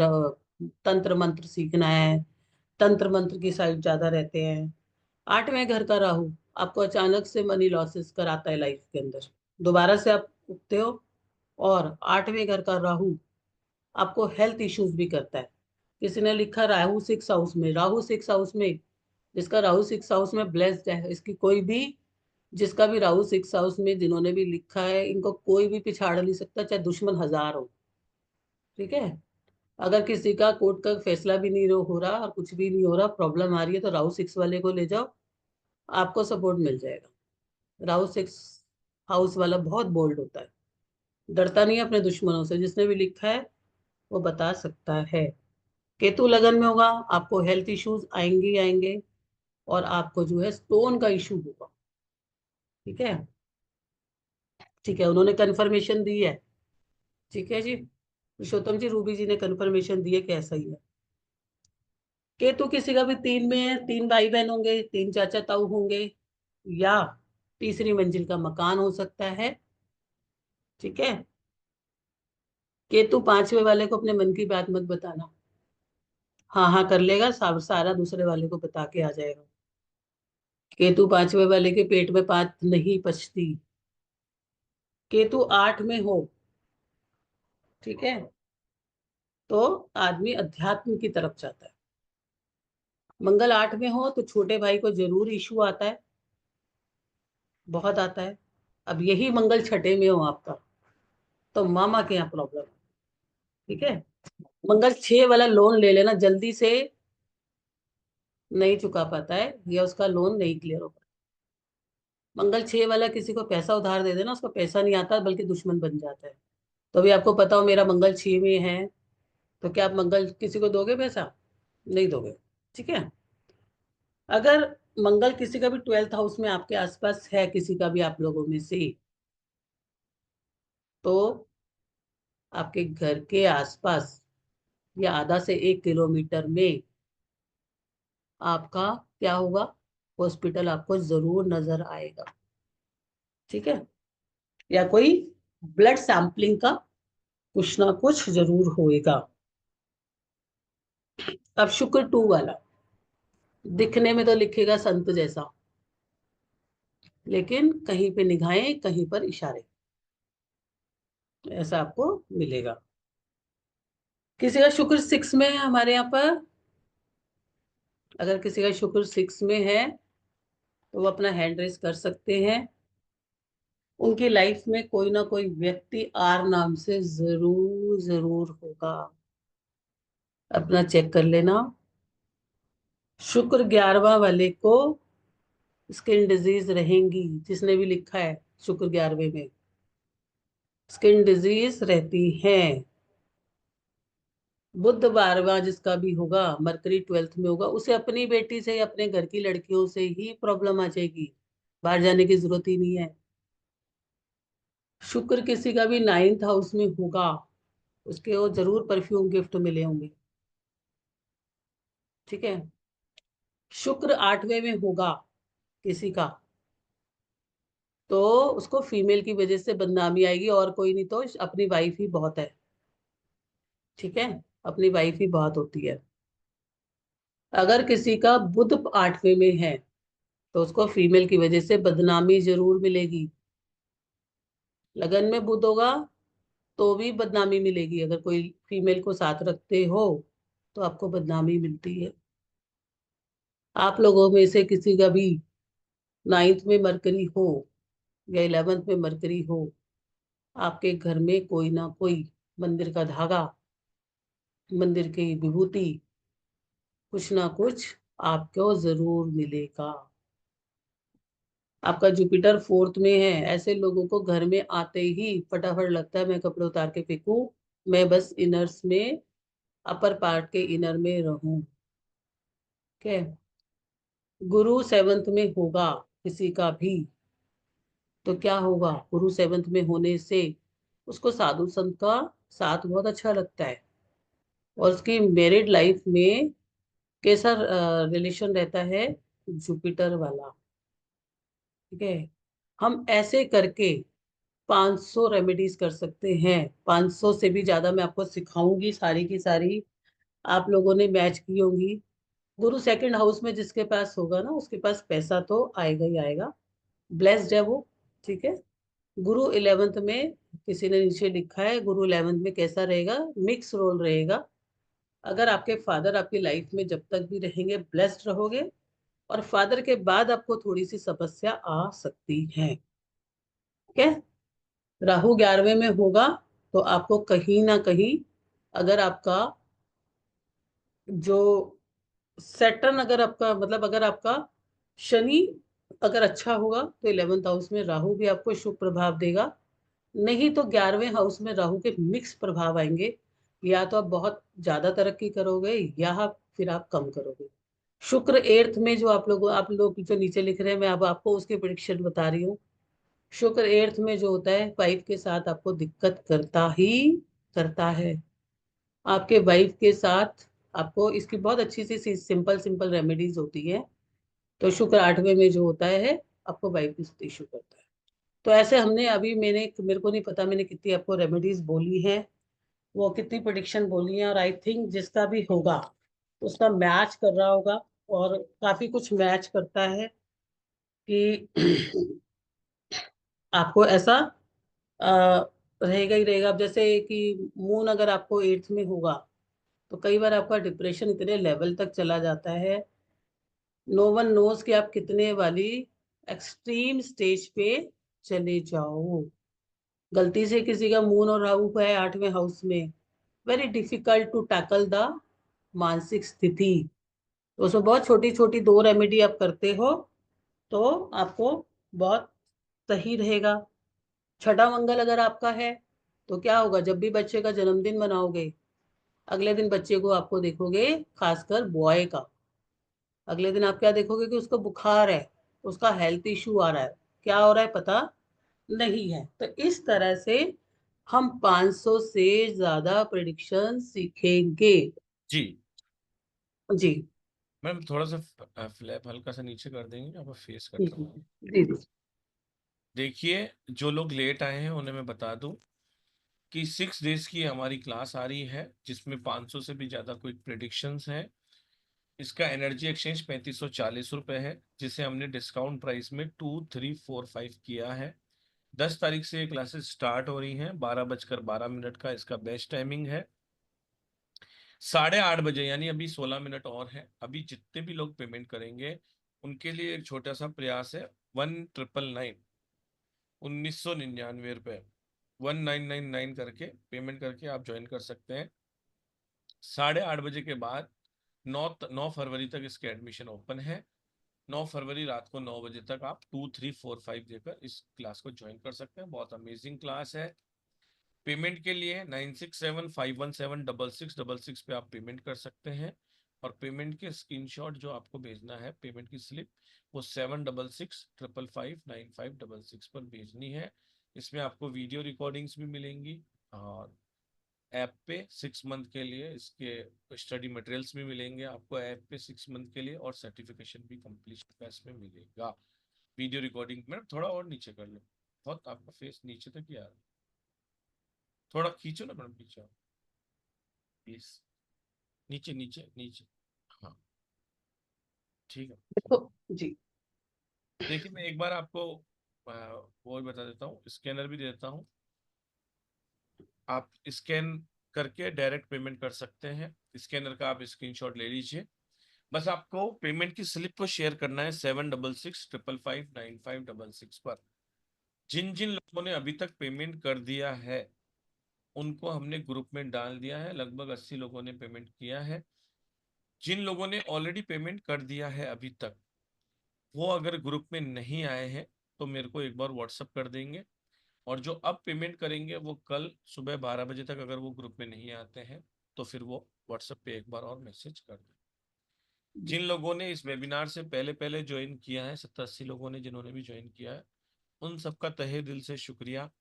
तंत्र मंत्र सीखना है, तंत्र मंत्र की साइड ज्यादा रहते हैं। 8वें घर का राहु आपको अचानक से मनी लॉसेस कराता है लाइफ के अंदर, दोबारा से आप उठते हो। और 8वें घर का राहु आपको हेल्थ इश्यूज भी करता है। किसी ने लिखा राहु 6th हाउस में, राहु 6th हाउस में, जिसका राहु 6th हाउस में ब्लेस्ड है, इसकी कोई भी, जिसका भी राहु 6th हाउस में जिन्होंने भी लिखा है, इनको कोई भी पिछाड़ नहीं सकता, चाहे दुश्मन 1000 हो। ठीक है, अगर किसी का कोर्ट का फैसला भी नहीं हो रहा और कुछ भी नहीं हो रहा, प्रॉब्लम आ रही है, तो राहु 6 वाले को ले जाओ, आपको सपोर्ट मिल जाएगा। राहु 6th हाउस वाला बहुत बोल्ड होता है, डरता नहीं है अपने दुश्मनों से, जिसने भी लिखा है वो बता सकता है। केतु लगन में होगा, आपको हेल्थ इश्यूज आएंगे ही आएंगे, और आपको जो है स्टोन का इशू होगा। ठीक है, ठीक है, उन्होंने कंफर्मेशन दी है। ठीक है जी, पुरुषोत्तम जी, रूबी जी ने कंफर्मेशन दी है कि ऐसा ही है। केतु किसी का भी 3 में है, 3 भाई बहन होंगे, 3 चाचा ताऊ होंगे, या तीसरी मंजिल का मकान हो सकता है। ठीक है। केतु 5वें वाले को अपने मन की बात मत बताना, हाँ हाँ कर लेगा, सारा दूसरे वाले को बता के आ जाएगा। केतु 5वें वाले के पेट में बात नहीं पचती। केतु 8 में हो, ठीक है, तो आदमी अध्यात्म की तरफ जाता है। मंगल 8 में हो तो छोटे भाई को जरूर इशू आता है, बहुत आता है। अब यही मंगल 6 में हो आपका, तो मामा के यहाँ प्रॉब्लम है। ठीक है। मंगल 6 वाला लोन ले लेना, जल्दी से नहीं चुका पाता है या उसका लोन नहीं क्लियर हो पाता। मंगल 6 वाला किसी को पैसा उधार दे देना, उसका पैसा नहीं आता बल्कि दुश्मन बन जाता है। तो अभी आपको पता हो मेरा मंगल 6 में है, तो क्या आप मंगल किसी को दोगे पैसा? नहीं दोगे। ठीक है। अगर मंगल किसी का भी 12th हाउस में आपके आसपास है, किसी का भी आप लोगों में से, तो आपके घर के आसपास या आधा से 1 किलोमीटर में आपका क्या होगा, हॉस्पिटल आपको जरूर नजर आएगा। ठीक है। या कोई ब्लड सैंपलिंग का कुछ ना कुछ जरूर होएगा। अब शुक्र 2 वाला दिखने में तो लिखेगा संत जैसा, लेकिन कहीं पे निगाहें कहीं पर इशारे, ऐसा आपको मिलेगा। किसी का शुक्र 6 में है हमारे यहाँ पर, अगर किसी का शुक्र 6 में है तो वो अपना हैंड रेस कर सकते हैं। उनकी लाइफ में कोई ना कोई व्यक्ति आर नाम से जरूर जरूर होगा, अपना चेक कर लेना। शुक्र 11वां वाले को स्किन डिजीज रहेंगी, जिसने भी लिखा है शुक्र 11वें में स्किन डिजीज रहती है। बुध 12वां जिसका भी होगा, मरकरी 12th में होगा, उसे अपनी बेटी से या अपने घर की लड़कियों से ही प्रॉब्लम आ जाएगी, बाहर जाने की जरूरत ही नहीं है। शुक्र किसी का भी 9th हाउस में होगा, उसके वो जरूर परफ्यूम गिफ्ट मिले होंगे। ठीक है। शुक्र 8वें में होगा किसी का, तो उसको फीमेल की वजह से बदनामी आएगी, और कोई नहीं तो अपनी वाइफ ही बहुत है। ठीक है। अपनी वाइफ ही बहुत होती है। अगर किसी का बुध 8वें में है तो उसको फीमेल की वजह से बदनामी जरूर मिलेगी। लगन में बुध होगा तो भी बदनामी मिलेगी, अगर कोई फीमेल को साथ रखते हो तो आपको बदनामी मिलती है। आप लोगों में से किसी का भी 9th में मरकरी हो या 11th में मरकरी हो, आपके घर में कोई ना कोई मंदिर का धागा, मंदिर की विभूति, कुछ ना कुछ आपको जरूर मिलेगा। आपका जुपिटर 4th में है, ऐसे लोगों को घर में आते ही फटाफट लगता है मैं कपड़े उतार के फेंकूं, मैं बस इनर्स में, अपर पार्ट के इनर में रहूं। ठीक है। गुरु 7th में होगा किसी का भी, तो क्या होगा, गुरु 7th में होने से उसको साधु संत का साथ बहुत अच्छा लगता है, और उसकी मैरिड लाइफ में कैसा रिलेशन रहता है, जुपिटर वाला। ठीक है। हम ऐसे करके 500 रेमेडीज कर सकते हैं, 500 से भी ज्यादा मैं आपको सिखाऊंगी, सारी की सारी आप लोगों ने मैच की होंगी। गुरु 2nd हाउस में जिसके पास होगा ना, उसके पास पैसा तो आएगा ही आएगा, ब्लेस्ड है वो। ठीक है। गुरु 11th में, किसी ने नीचे लिखा है गुरु 11th में कैसा रहेगा, मिक्स रोल रहेगा। अगर आपके फादर आपकी लाइफ में जब तक भी रहेंगे ब्लेस्ड रहोगे, और फादर के बाद आपको थोड़ी सी समस्या आ सकती है। ठीक है। राहु 11वें में होगा तो आपको कहीं ना कहीं, अगर आपका जो सैटर्न, अगर आपका मतलब अगर आपका शनि अगर अच्छा होगा तो 11th हाउस में राहु भी आपको शुभ प्रभाव देगा, नहीं तो 11वें हाउस में राहु के मिक्स प्रभाव आएंगे। या तो आप बहुत ज्यादा तरक्की करोगे या फिर आप कम करोगे। शुक्र 8th में, जो आप लोग जो नीचे लिख रहे हैं, मैं अब आपको उसकी प्रिडिक्शन बता रही हूँ। शुक्र 8th में जो होता है, वाइफ के साथ आपको दिक्कत करता ही करता है। आपके वाइफ के साथ आपको इसकी बहुत अच्छी सी सिंपल सिंपल रेमेडीज होती है। तो शुक्र 8वें में जो होता है आपको वाइब्स इशू करता है। तो ऐसे हमने अभी मेरे को नहीं पता मैंने कितनी आपको रेमेडीज बोली है, वो कितनी प्रिडिक्शन बोली है, और आई थिंक जिसका भी होगा उसका मैच कर रहा होगा, और काफी कुछ मैच करता है कि आपको ऐसा रहेगा ही रहेगा। अब जैसे कि मून अगर आपको 8th में होगा तो कई बार आपका डिप्रेशन इतने लेवल तक चला जाता है, नो वन नोज कि आप कितने वाली एक्सट्रीम स्टेज पे चले जाओ। गलती से किसी का मून और राहु है 8वें हाउस में, very difficult to tackle the मानसिक स्थिति। तो उसमें बहुत छोटी छोटी 2 रेमेडी आप करते हो तो आपको बहुत सही रहेगा। छठा मंगल अगर आपका है तो क्या होगा, जब भी बच्चे का जन्मदिन मनाओगे अगले दिन बच्चे को आपको देखोगे, खासकर बॉय का, अगले दिन आप क्या देखोगे कि उसको बुखार है, उसका हेल्थ इशू आ रहा है, क्या हो रहा है पता नहीं है। तो इस तरह से हम 500 से ज्यादा प्रेडिक्शन सीखेंगे। जी जी मैम, थोड़ा सा फ्लैप हल्का सा नीचे कर देंगे, आप फेस जी करता जी हूँ। जी जी। देखिए, जो लोग लेट आए हैं उन्हें मैं बता दूं कि 6 डेज की हमारी क्लास आ रही है, जिसमें 500 से भी ज्यादा क्विक प्रिडिक्शंस हैं। इसका एनर्जी एक्सचेंज 3540 रुपये है, जिसे हमने डिस्काउंट प्राइस में 2345 किया है। 10 तारीख से ये क्लासेस स्टार्ट हो रही हैं। 12:12 का इसका बेस्ट टाइमिंग है। 8:30 बजे, यानी अभी 16 मिनट और है। अभी जितने भी लोग पेमेंट करेंगे उनके लिए एक छोटा सा प्रयास है। 1999 1999 रुपये 1999 करके पेमेंट करके आप ज्वाइन कर सकते हैं। 8:30 बजे के बाद 9 फरवरी तक इसके एडमिशन ओपन है। 9 फरवरी रात को 9 बजे तक आप 2345 देकर इस क्लास को ज्वाइन कर सकते हैं। बहुत अमेजिंग क्लास है। पेमेंट के लिए 9675176666 पे आप पेमेंट कर सकते हैं। और पेमेंट के स्क्रीनशॉट जो आपको भेजना है, पेमेंट की स्लिप, वो 7665559566 पर भेजनी है। इसमें आपको वीडियो रिकॉर्डिंग्स भी मिलेंगी, और ऐप पे 6 मंथ के लिए इसके स्टडी मटेरियल्स भी मिलेंगे आपको ऐप पे 6 मंथ के लिए, और सर्टिफिकेशन भी कंप्लीट पैस में मिलेगा। वीडियो रिकॉर्डिंग में थोड़ा और नीचे कर लो, बहुत आपका फेस नीचे तक ही आ रहा है, थोड़ा खींचो ना मैडम, पीछे प्लीज, नीचे नीचे नीचे। हाँ, ठीक है। देखो जी। देखिए, मैं एक बार आपको वो भी बता देता हूँ, स्कैनर भी दे देता हूँ। आप स्कैन करके डायरेक्ट पेमेंट कर सकते हैं। स्कैनर का आप स्क्रीनशॉट ले लीजिए। बस आपको पेमेंट की स्लिप को शेयर करना है 7665559566 पर। जिन जिन लोगों ने अभी तक पेमेंट कर दिया है उनको हमने ग्रुप में डाल दिया है। लगभग 80 लोगों ने पेमेंट किया है। जिन लोगों ने ऑलरेडी पेमेंट कर दिया है अभी तक, वो अगर ग्रुप में नहीं आए हैं तो मेरे को एक बार व्हाट्सअप कर देंगे। और जो अब पेमेंट करेंगे वो कल सुबह 12 बजे तक अगर वो ग्रुप में नहीं आते हैं तो फिर वो व्हाट्सएप पे एक बार और मैसेज कर दें। जिन लोगों ने इस वेबिनार से पहले पहले ज्वाइन किया है, 70-80 लोगों ने जिन्होंने भी ज्वाइन किया है, उन सबका तहे दिल से शुक्रिया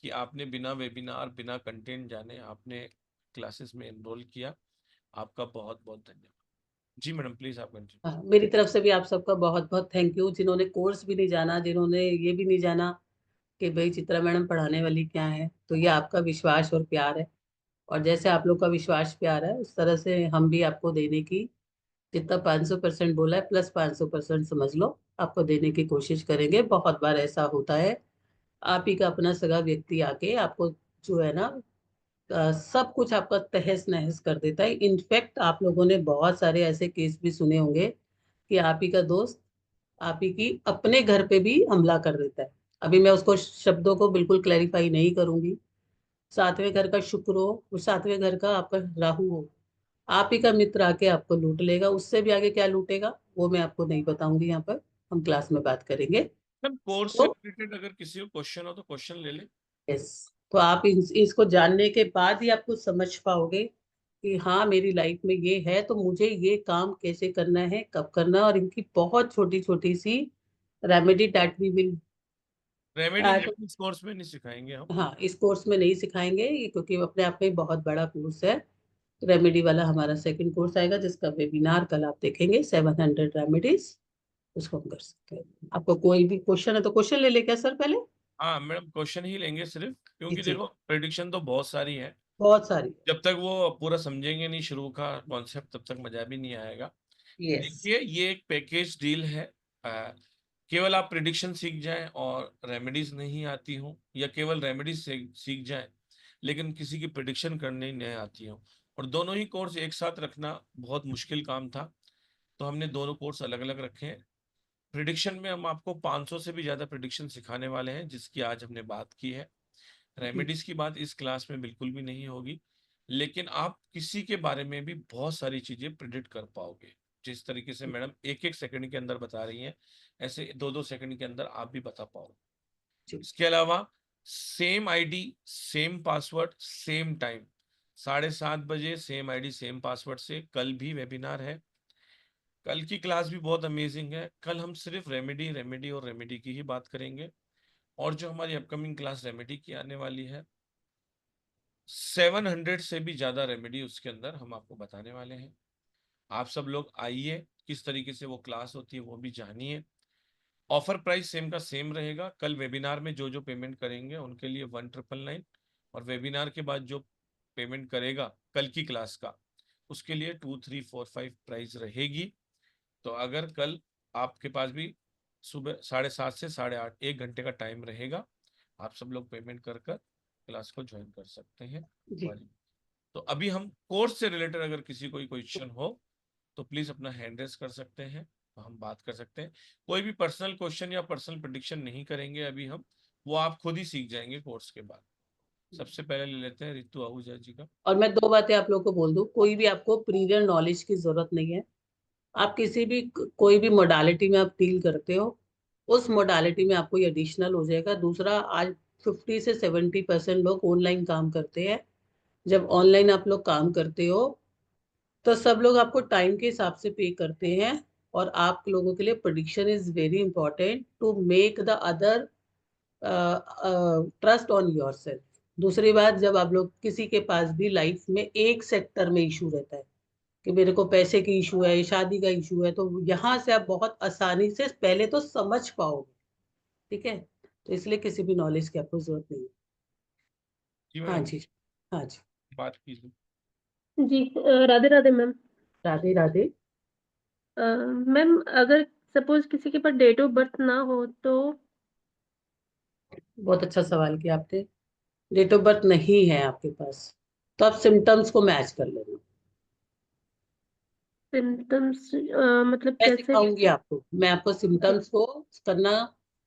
कि आपने बिना वेबिनार बिना कंटेंट जाने आपने क्लासेस में एनरोल किया। आपका बहुत बहुत धन्यवाद। जी मैडम, प्लीज आप कंटिन्यू। हाँ, मेरी तरफ से भी आप सबका बहुत बहुत थैंक यू, जिन्होंने कोर्स भी नहीं जाना, जिन्होंने ये भी नहीं जाना कि भाई चित्रा मैडम पढ़ाने वाली क्या है। तो ये आपका विश्वास और प्यार है, और जैसे आप लोग का विश्वास प्यार है उस तरह से हम भी आपको देने की, जितना 500% बोला है प्लस 500% समझ लो, आपको देने की कोशिश करेंगे। बहुत बार ऐसा होता है, आप ही का अपना सगा व्यक्ति आके आपको जो है ना सब कुछ आपका तहस नहस कर देता है। इनफैक्ट आप लोगों ने बहुत सारे ऐसे केस भी सुने होंगे कि आप ही का दोस्त आप ही की अपने घर पे भी हमला कर देता है। अभी मैं उसको शब्दों को बिल्कुल क्लैरिफाई नहीं करूंगी। 7वें घर का शुक्र हो, उस 7वें घर का आपका राहु हो, आप ही का मित्र आके आपको लूट लेगा। उससे भी आगे क्या लूटेगा वो मैं आपको नहीं बताऊंगी, यहाँ पर हम क्लास में बात करेंगे। मैम, कोर्स से तो रिलेटेड अगर किसी को क्वेश्चन हो तो क्वेश्चन ले ले। यस, तो आप इसको जानने के बाद ही आप कुछ समझ पाओगे कि हाँ मेरी लाइफ में ये है तो मुझे ये काम कैसे करना है, कब करना है, और इनकी बहुत छोटी छोटी सी remedy that we will remedy add. Ma'am इस कोर्स में नहीं सिखाएंगे हम। हाँ, इस कोर्स में नहीं सिखाएंगे ये, क्योंकि वो अपने आप में बहुत बड़ा कोर्स है। रेमेडी वाला हमारा सेकंड कोर्स आएगा, जिसका वेबिनार कल आप देखेंगे, 700 रेमेडीज। उसको हम कर सकते हैं। आपको कोई भी क्वेश्चन है तो क्वेश्चन ले ले क्या सर पहले? हाँ मैडम, क्वेश्चन ही लेंगे सिर्फ, जी क्योंकि जी, देखो प्रेडिक्शन तो बहुत सारी है। बहुत सारी। जब तक वो पूरा समझेंगे नहीं शुरू का कॉन्सेप्ट, तब तक मजा भी नहीं आएगा। यस। देखिए ये एक पैकेज डील है। केवल आप प्रिडिक्शन सीख जाएं और रेमेडीज नहीं आती हो, या केवल रेमेडीज सीख जाएं लेकिन किसी की प्रिडिक्शन करने नहीं आती हो, और दोनों ही कोर्स एक साथ रखना बहुत मुश्किल काम था। तो हमने दोनों कोर्स अलग अलग रखे हैं। प्रिडिक्शन में हम आपको 500 से भी ज्यादा प्रिडिक्शन सिखाने वाले हैं, जिसकी आज हमने बात की है। जी रेमेडीज की बात इस क्लास में बिल्कुल भी नहीं होगी, लेकिन आप किसी के बारे में भी बहुत सारी चीजें प्रिडिक्ट कर पाओगे। जिस तरीके से मैडम एक एक सेकंड के अंदर बता रही हैं, ऐसे दो दो सेकंड के अंदर आप भी बता पाओगे। जी। इसके अलावा same ID same password same time, 7:30 बजे सेम आईडी सेम पासवर्ड से कल भी वेबिनार है। कल की क्लास भी बहुत अमेजिंग है। कल हम सिर्फ रेमेडी रेमेडी और रेमेडी की ही बात करेंगे। और जो हमारी अपकमिंग क्लास रेमेडी की आने वाली है, 700 से भी ज्यादा रेमेडी उसके अंदर हम आपको बताने वाले हैं। आप सब लोग आइए, किस तरीके से वो क्लास होती है वो भी जानिए। ऑफर प्राइस सेम का सेम रहेगा। कल वेबिनार में जो जो पेमेंट करेंगे उनके लिए 1999, और वेबिनार के बाद जो पेमेंट करेगा कल की क्लास का, उसके लिए 2345 प्राइस रहेगी। तो अगर कल आपके पास भी सुबह 7:30 से 8:30 1 घंटे का टाइम रहेगा, आप सब लोग पेमेंट कर कर क्लास को ज्वाइन कर सकते हैं जी। हमारी। तो अभी हम कोर्स से रिलेटेड अगर किसी कोई क्वेश्चन हो तो प्लीज अपना हैंड रेस कर सकते हैं, तो हम बात कर सकते हैं। कोई भी पर्सनल क्वेश्चन या पर्सनल प्रेडिक्शन नहीं करेंगे अभी हम, वो आप खुद ही सीख जाएंगे कोर्स के बाद। सबसे पहले ले लेते हैं रितु आहूजा जी का। और मैं दो बातें आप लोगों को बोल दूं, कोई भी आपको प्रीवियर नॉलेज की जरूरत नहीं है। आप किसी भी कोई भी मोडालिटी में आप डील करते हो, उस मोडालिटी में आपको ये एडिशनल हो जाएगा। दूसरा, आज 50 से 70% लोग ऑनलाइन काम करते हैं। जब ऑनलाइन आप लोग काम करते हो तो सब लोग आपको टाइम के हिसाब से पे करते हैं, और आप लोगों के लिए prediction is very important to make the other trust on your self. दूसरी बात, जब आप लोग किसी के पास भी लाइफ में एक सेक्टर में इशू रहता है कि मेरे को पैसे की इशू है, शादी का इशू है, तो यहाँ से आप बहुत आसानी से पहले तो समझ पाओगे। ठीक है? तो इसलिए किसी भी नॉलेज की आपको जरूरत नहीं है। जी हाँ मैडम, जी। हाँ जी। बात कीजिए। जी। राधे राधे मैम। राधे राधे। मैम, अगर सपोज किसी के पास डेट ऑफ बर्थ ना हो तो? बहुत अच्छा सवाल किया आपने। डेट ऑफ बर्थ नहीं है आपके पास, तो आप सिम्टम्स को मैच कर लेना। सिम्टम्स मतलब मैं कैसे? सिखाऊंगी आपको, मैं आपको सिम्टम्स को करना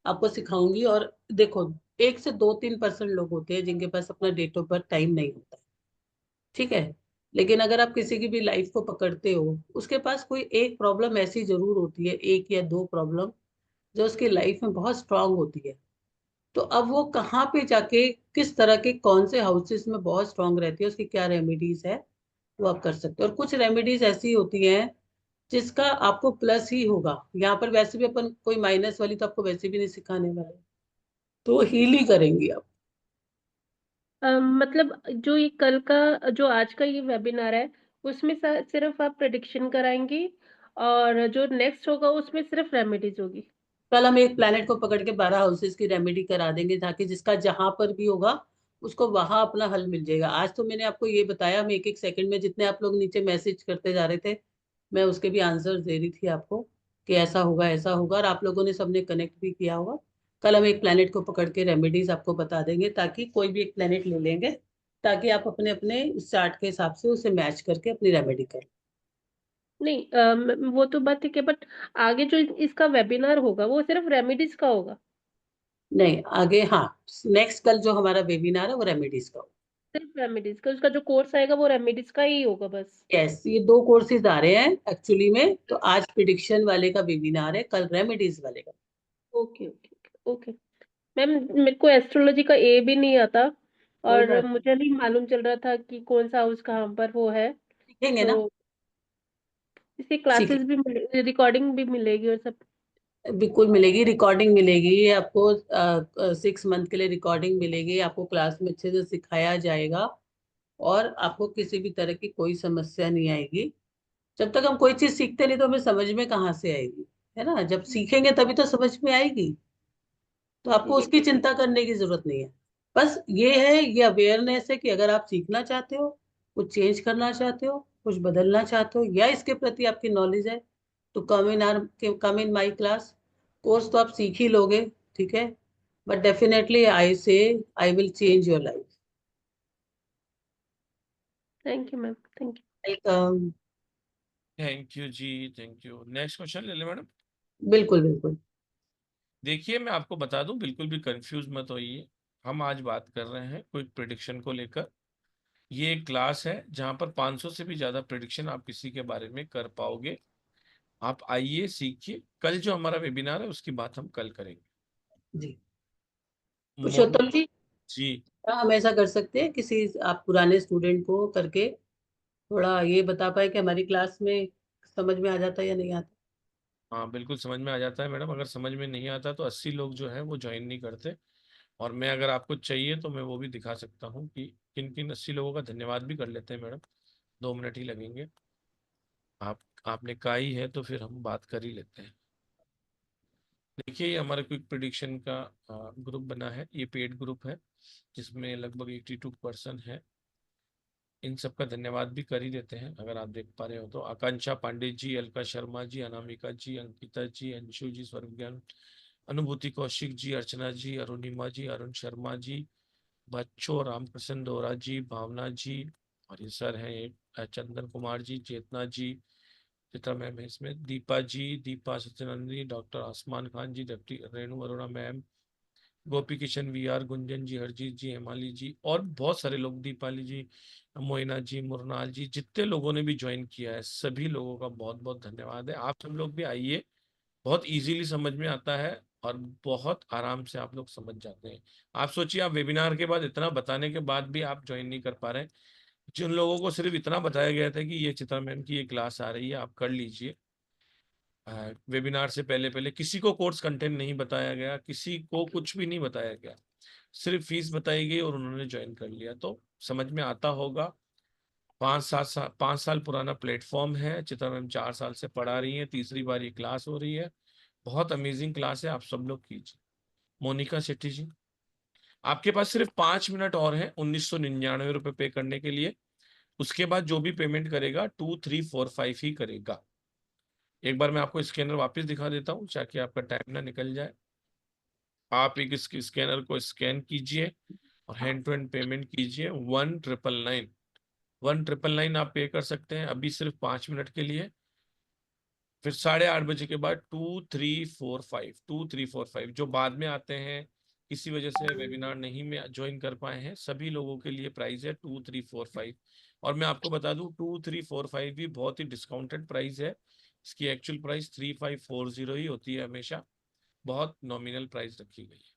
आपको सिखाऊंगी। और देखो, 1 से 2-3% लोग होते हैं जिनके पास अपना डेट ऑफ बर्थ टाइम नहीं होता है। ठीक है? लेकिन अगर आप किसी की भी लाइफ को पकड़ते हो, उसके पास कोई एक प्रॉब्लम ऐसी जरूर होती है, एक या दो प्रॉब्लम जो उसकी लाइफ में बहुत स्ट्रांग होती है। तो अब वो कहाँ पे जाके, किस तरह के कौन से हाउसेस में बहुत स्ट्रांग रहती है, उसकी क्या रेमेडीज है, वो आप कर सकते हो। और कुछ रेमेडीज ऐसी होती हैं जिसका आपको प्लस ही होगा। यहाँ पर वैसे भी अपन कोई माइनस वाली तो आपको वैसे भी नहीं सिखाने वाले, तो हील ही करेंगी आप। मतलब जो ये कल का जो आज का ये वेबिनार है उसमें सिर्फ आप प्रेडिक्शन कराएंगी, और जो नेक्स्ट होगा उसमें सिर्फ रेमेडीज होगी? कल हम एक प्लेनेट को पकड़ के 12 हाउसेस की रेमेडी करा देंगे, ताकि जिसका जहां पर भी होगा उसको वहां अपना हल मिल जाएगा। आज तो मैंने आपको ये बताया, मैं एक एक सेकंड में जितने आप लोग नीचे मैसेज करते जा रहे थे, मैं उसके भी आंसर दे रही थी आपको कि ऐसा होगा ऐसा होगा, और आप लोगों ने सबने कनेक्ट भी किया होगा। कल हम एक प्लेनेट को पकड़ के रेमेडीज आपको बता देंगे, ताकि कोई भी एक प्लेनेट ले लेंगे, ताकि आप अपने अपने चार्ट के हिसाब से उसे मैच करके अपनी रेमेडी करें। नहीं, वो तो बात ठीक है, बट आगे जो इसका वेबिनार होगा वो सिर्फ रेमेडीज का होगा? नहीं, आगे हाँ, नेक्स्ट कल जो हमारा वेबिनार है वो रेमेडीज का। सिर्फ रेमेडीज का? उसका जो कोर्स आएगा वो रेमेडीज का ही होगा बस? यस, ये दो कोर्सेज आ रहे हैं एक्चुअली में। तो आज प्रिडिक्शन वाले का वेबिनार है, कल रेमेडीज वाले का। Okay okay okay. मैम, मेरे को एस्ट्रोलॉजी का ए भी नहीं आता, कोई और बात मुझे नहीं मालूम चल रहा था कि कौन सा हाउस कहाँ पर वो है। सीखेंगे ना। तो इसकी क्लासेस सीखेंगे, भी रिकॉर्डिंग भी मिलेगी और सब? बिल्कुल मिलेगी, रिकॉर्डिंग मिलेगी आपको। 6 मंथ के लिए रिकॉर्डिंग मिलेगी आपको, क्लास में अच्छे से सिखाया जाएगा। और आपको किसी भी तरह की कोई समस्या नहीं आएगी। जब तक हम कोई चीज सीखते नहीं तो हमें समझ में कहाँ से आएगी, है ना? जब सीखेंगे तभी तो समझ में आएगी। तो आपको उसकी चिंता करने की जरूरत नहीं है। बस ये है, ये अवेयरनेस है कि अगर आप सीखना चाहते हो, कुछ चेंज करना चाहते हो, कुछ बदलना चाहते हो, या इसके प्रति आपकी नॉलेज है, तो कम इन माई क्लास। कोर्स तो आप सीख ही लोगे, ठीक है, but definitely I say I will change your life. Thank you ma'am, thank you. Welcome. Thank you ji, thank you. Next question ले ले मैडम। बिल्कुल बिल्कुल। देखिए मैं आपको बता दूं, बिल्कुल भी कंफ्यूज मत होइए। हम आज बात कर रहे हैं क्विक प्रिडिक्शन को लेकर। ये एक क्लास है जहां पर 500 से भी ज्यादा प्रिडिक्शन आप किसी के बारे में कर पाओगे। आप आइए, सीखिए। कल जो हमारा वेबिनार है उसकी बात हम कल करेंगे। जी। मोनी पुरुषोत्तम जी, जी। क्या हम ऐसा कर सकते हैं, किसी आप पुराने स्टूडेंट को करके थोड़ा ये बता पाए कि हमारी क्लास में समझ में आ जाता है या नहीं आता? हाँ बिल्कुल समझ में आ जाता है मैडम। अगर समझ में नहीं आता तो 80 लोग जो है वो ज्वाइन नहीं करते। और मैं, अगर आपको चाहिए तो मैं वो भी दिखा सकता हूँ कि किन किन 80 लोगों का धन्यवाद भी कर लेते हैं मैडम। 2 मिनट ही लगेंगे। आप आपने कहा ही है तो फिर हम बात कर ही लेते हैं। देखिए ये हमारे क्विक प्रिडिक्शन का ग्रुप बना है। ये पेड ग्रुप है जिसमें लगभग 82 पर्सन है। इन सब का धन्यवाद भी कर ही देते हैं। अगर आप देख पा रहे हो तो आकांक्षा पांडे जी, अलका शर्मा जी, अनामिका जी, अंकिता जी, अंशु जी, स्वर्ग ज्ञान, अनुभूति कौशिक जी, अर्चना जी, अरुणिमा जी, अरुण शर्मा जी, बच्चों, रामकृष्ण दोहरा जी, भावना जी, और ये सर हैं चंदन कुमार जी, चेतना जी, चित्रा मैम है इसमें, Deepa ji, Deepa Satyanandi, doctor Aasman Khan ji, deputy Renu Arora ma'am, Gopi Kishan V R, Gunjan ji, Harjeet ji, Hemali ji, और बहुत सारे लोग, दीपाली जी, मोइना जी, मुरनाल जी, जितने लोगों ने भी ज्वाइन किया है सभी लोगों का बहुत बहुत धन्यवाद है। आप सब लोग भी आइए। बहुत इजीली समझ में आता है और बहुत आराम से आप लोग समझ जाते हैं। आप सोचिए, आप वेबिनार के बाद इतना बताने के बाद भी आप ज्वाइन नहीं कर पा रहे हैं। जिन लोगों को सिर्फ इतना बताया गया था कि ये चित्रा मैम की ये क्लास आ रही है, आप कर लीजिए। वेबिनार से पहले पहले किसी को कोर्स कंटेंट नहीं बताया गया, किसी को कुछ भी नहीं बताया गया। सिर्फ फीस बताई गई और उन्होंने ज्वाइन कर लिया, तो समझ में आता होगा। 5 साल पुराना प्लेटफॉर्म है। चित्रा मैम 4 साल से पढ़ा रही हैं, तीसरी बार ये क्लास हो रही है। बहुत अमेजिंग क्लास है, आप सब लोग कीजिए। मोनिका शेट्टी जी, आपके पास सिर्फ 5 मिनट और हैं 1999 रुपये पे करने के लिए। उसके बाद जो भी पेमेंट करेगा 2345 ही करेगा। एक बार मैं आपको स्कैनर वापस दिखा देता हूँ ताकि आपका टाइम ना निकल जाए। आप एक इस स्कैनर को स्कैन कीजिए और हैंड टू हैंड पेमेंट कीजिए। 1999, 1999 आप पे कर सकते हैं अभी सिर्फ 5 मिनट के लिए। फिर 8:30 बजे के बाद 2345, 2345 जो बाद में आते हैं, किसी वजह से वेबिनार नहीं में ज्वाइन कर पाए हैं, सभी लोगों के लिए प्राइस है 2345। और मैं आपको बता दूं 2345 भी बहुत ही डिस्काउंटेड प्राइस है। इसकी एक्चुअल प्राइस 3540 ही होती है हमेशा। बहुत नॉमिनल प्राइस रखी गई है।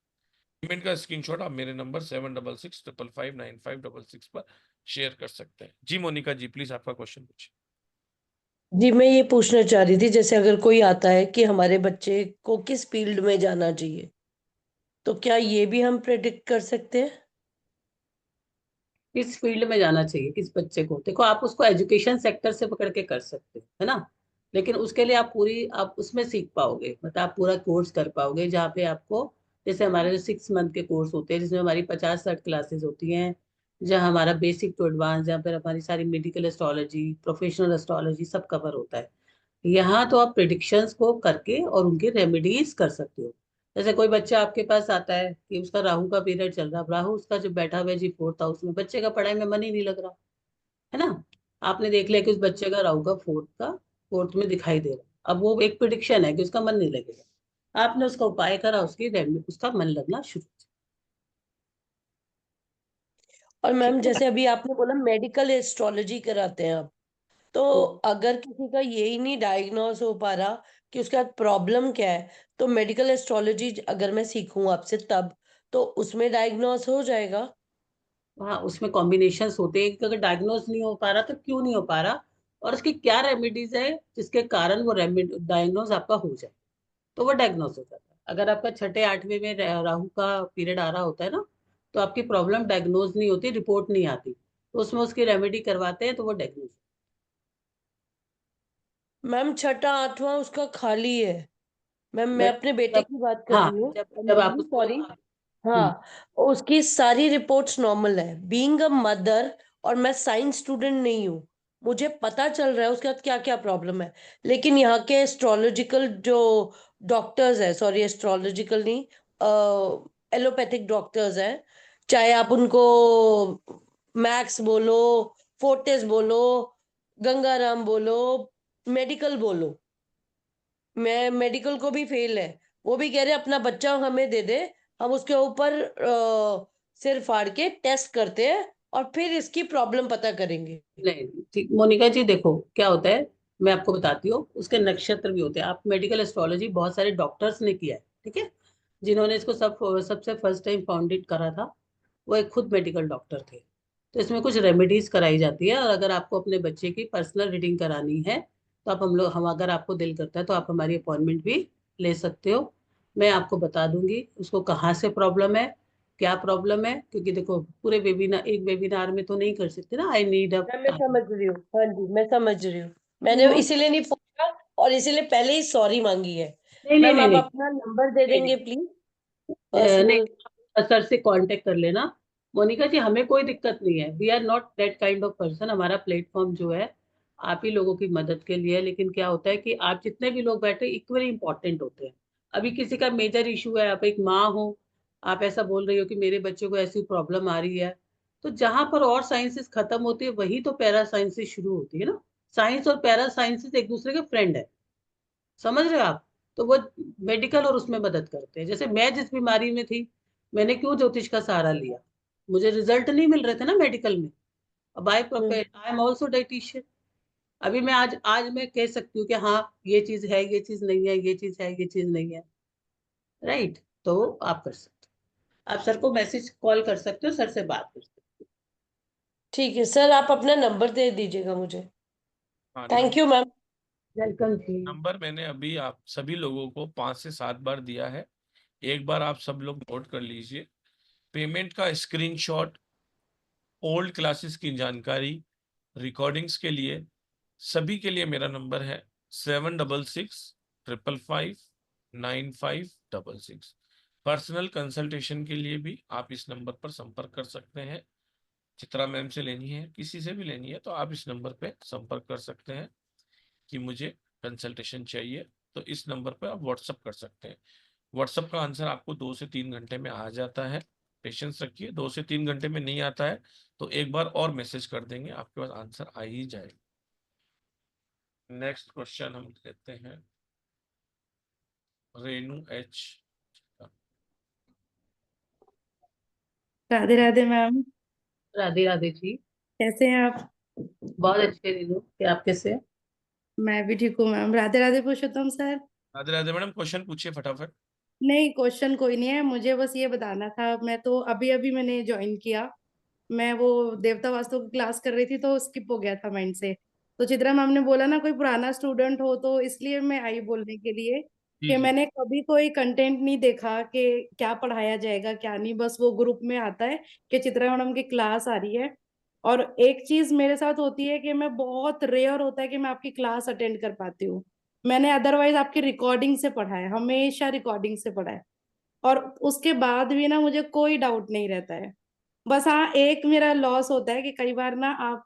पेमेंट का स्क्रीनशॉट आप मेरे नंबर 7665559566 पर शेयर कर सकते हैं। जी मोनिका जी, प्लीज आपका क्वेश्चन पूछिए। जी, मैं ये पूछना चाह रही थी, जैसे अगर कोई आता है कि हमारे बच्चे को किस फील्ड में जाना चाहिए, तो क्या ये भी हम प्रेडिक्ट कर सकते हैं? किस फील्ड में जाना चाहिए किस बच्चे को? देखो, आप उसको एजुकेशन सेक्टर से पकड़ के कर सकते हो, है ना? लेकिन उसके लिए आप उसमें सीख पाओगे, मतलब आप पूरा कोर्स कर पाओगे, जहाँ पे आपको, जैसे हमारे जो 6 मंथ के कोर्स होते हैं जिसमें हमारी 50-60 क्लासेस होती हैं, जहाँ हमारा बेसिक टू एडवांस, जहाँ पर हमारी सारी मेडिकल एस्ट्रोलॉजी, प्रोफेशनल एस्ट्रोलॉजी सब कवर होता है। यहाँ तो आप प्रिडिक्शंस को करके और उनके रेमेडीज कर सकते हो। जैसे कोई बच्चा आपके पास आता है कि उसका राहु का पीरियड चल रहा है, राहु उसका जो बैठा हुआ है जी 4th हाउस में, बच्चे का पढ़ाई में मन ही नहीं लग रहा, है ना? आपने देख लिया कि उस बच्चे का राहु का फोर्थ में दिखाई दे रहा, अब वो एक प्रिडिक्शन है कि उसका मन नहीं लगेगा। आपने उसका उपाय करा, उसका मन लगना शुरू। और ठीक मैम, है। जैसे अभी आपने बोला मेडिकल एस्ट्रोलॉजी कराते हैं आप, तो हम्म। अगर किसी का यही नहीं डायग्नोस हो पा रहा कि उसका प्रॉब्लम क्या है, तो मेडिकल एस्ट्रोलॉजी अगर मैं सीखूं आपसे तब, तो उसमें डायग्नोस हो जाएगा? हाँ, उसमें कॉम्बिनेशंस होते हैं कि अगर डायग्नोज नहीं हो पा रहा तो क्यों नहीं हो पा रहा, और उसकी क्या रेमेडीज है जिसके कारण वो डायग्नोज आपका हो जाए, तो वो डायग्नोस हो जाता है। अगर आपका 6-8वें में राहु का पीरियड आ रहा होता है ना, तो आपकी प्रॉब्लम डायग्नोज नहीं होती, रिपोर्ट नहीं आती, तो उसमें उसकी रेमेडी करवाते हैं तो वो डायग्नोज। मैम छठा आठवां उसका खाली है। मैम मैं मैं अपने बेटे जब की बात कर हाँ रही हूँ, जब जब आप उसको सॉरी। हाँ, उसकी सारी रिपोर्ट्स नॉर्मल है। बीइंग अ मदर, और मैं साइंस स्टूडेंट नहीं हूँ, मुझे पता चल रहा है उसके साथ क्या क्या प्रॉब्लम है। लेकिन यहाँ के एस्ट्रोलॉजिकल जो डॉक्टर्स है, सॉरी एस्ट्रोलॉजिकल नहीं, एलोपैथिक डॉक्टर्स हैं, चाहे आप उनको मैक्स बोलो, फोर्टिस बोलो, गंगाराम बोलो, मेडिकल बोलो, मैं मेडिकल को भी फेल है, वो भी कह रहे अपना बच्चा हमें दे दे, हम उसके ऊपर सिर फाड़ के टेस्ट करते हैं और फिर इसकी प्रॉब्लम पता करेंगे। नहीं ठीक मोनिका जी, देखो क्या होता है, मैं आपको बताती हूँ। उसके नक्षत्र भी होते हैं। आप मेडिकल एस्ट्रोलॉजी बहुत सारे डॉक्टर्स ने किया है, ठीक है। जिन्होंने इसको सबसे फर्स्ट टाइम फाउंडेड करा था, वो एक खुद मेडिकल डॉक्टर थे। तो इसमें कुछ रेमेडीज कराई जाती है, और अगर आपको अपने बच्चे की पर्सनल रीडिंग करानी है तो हम अगर आपको दिल करता है तो आप हमारी अपॉइंटमेंट भी ले सकते हो। मैं आपको बता दूंगी उसको कहाँ से प्रॉब्लम है, क्या प्रॉब्लम है, क्योंकि देखो पूरे वेबिनार, एक वेबिनार में तो नहीं कर सकते ना। आई नीड अ मैं टाइम। समझ रही हूँ, हाँ जी मैं समझ रही हूँ। मैंने तो इसीलिए नहीं पूछा और इसीलिए पहले ही सॉरी मांगी है। नहीं नहीं मैम नहीं आप नहीं अपना नंबर दे नहीं देंगे नहीं प्लीज, नहीं, पर्सनल। सर से कांटेक्ट कर लेना। मोनिका जी, हमें कोई दिक्कत नहीं है। We are not that kind of person. हमारा प्लेटफॉर्म जो है आप ही लोगों की मदद के लिए है। लेकिन क्या होता है कि आप जितने भी लोग बैठे इक्वली इंपॉर्टेंट होते हैं। अभी किसी का मेजर इशू है, आप एक माँ हो, आप ऐसा बोल रही हो कि मेरे बच्चे को ऐसी प्रॉब्लम आ रही है, तो जहां पर और साइंसेस खत्म होती है वहीं तो पैरा साइंसेस शुरू होती है ना। साइंस और पैरा साइंसेस एक दूसरे के फ्रेंड है, समझ रहे हो आप। तो वो मेडिकल और उसमें मदद करते हैं। जैसे मैं जिस बीमारी में थी, मैंने क्यों ज्योतिष का सहारा लिया, मुझे रिजल्ट नहीं मिल रहे थे ना मेडिकल में। अब आई एम ऑल्सो डाइटिशियन। अभी मैं आज आज मैं कह सकती हूँ कि हाँ ये चीज है, ये चीज नहीं है, ये चीज है, ये चीज नहीं है। राइट, तो आप कर सकते हो। आप सर को मैसेज कॉल कर सकते हो, सर से बात कर सकते ठीक है सर, आप अपना नंबर दे दीजिएगा मुझे। हाँ, थैंक यू मैम। हो। वेलकम जी। नंबर मैंने अभी आप सभी लोगों को 5 से 7 बार दिया है। एक बार आप सब लोग नोट कर लीजिए। पेमेंट का स्क्रीनशॉट, ओल्ड क्लासेस की जानकारी, रिकॉर्डिंग्स के लिए, सभी के लिए मेरा नंबर है 7665559566। पर्सनल कंसल्टेशन के लिए भी आप इस नंबर पर संपर्क कर सकते हैं। चित्रा मैम से लेनी है, किसी से भी लेनी है, तो आप इस नंबर पे संपर्क कर सकते हैं कि मुझे कंसल्टेशन चाहिए। तो इस नंबर पे आप व्हाट्सअप कर सकते हैं। व्हाट्सअप का आंसर आपको 2 से 3 घंटे में आ जाता है। पेशेंस रखिए, 2 से 3 घंटे में नहीं आता है तो एक बार और मैसेज कर देंगे, आपके पास आंसर आ ही जाएगा। नेक्स्ट क्वेश्चन हम लेते हैं रेनू एच। राधे राधे मैम। राधे राधे जी। कैसे हैं आप? बहुत अच्छे रेनू, क्या आप कैसे हैं? मैं भी ठीक हूँ ma'am. Radhe Radhe Purushottam sir. Radhe Radhe madam, question पूछिए फटाफट। नहीं, क्वेश्चन कोई नहीं है, मुझे बस ये बताना था। मैं तो अभी अभी मैंने ज्वाइन किया। मैं वो देवता वास्तु की क्लास कर रही थी तो स्किप हो गया था माइंड से। तो चित्रा मैम ने बोला ना कोई पुराना स्टूडेंट हो, तो इसलिए मैं आई बोलने के लिए जी कि जी। मैंने कभी कोई कंटेंट नहीं देखा कि क्या पढ़ाया जाएगा क्या नहीं। बस वो ग्रुप में आता है कि चित्रा मैडम की क्लास आ रही है। और एक चीज मेरे साथ होती है कि मैं बहुत रेयर होता है कि मैं आपकी क्लास अटेंड कर पाती हूँ। मैंने अदरवाइज आपकी रिकॉर्डिंग से पढ़ा है, हमेशा रिकॉर्डिंग से पढ़ा है। और उसके बाद भी ना मुझे कोई डाउट नहीं रहता है। बस हाँ, एक मेरा लॉस होता है कि कई बार ना आप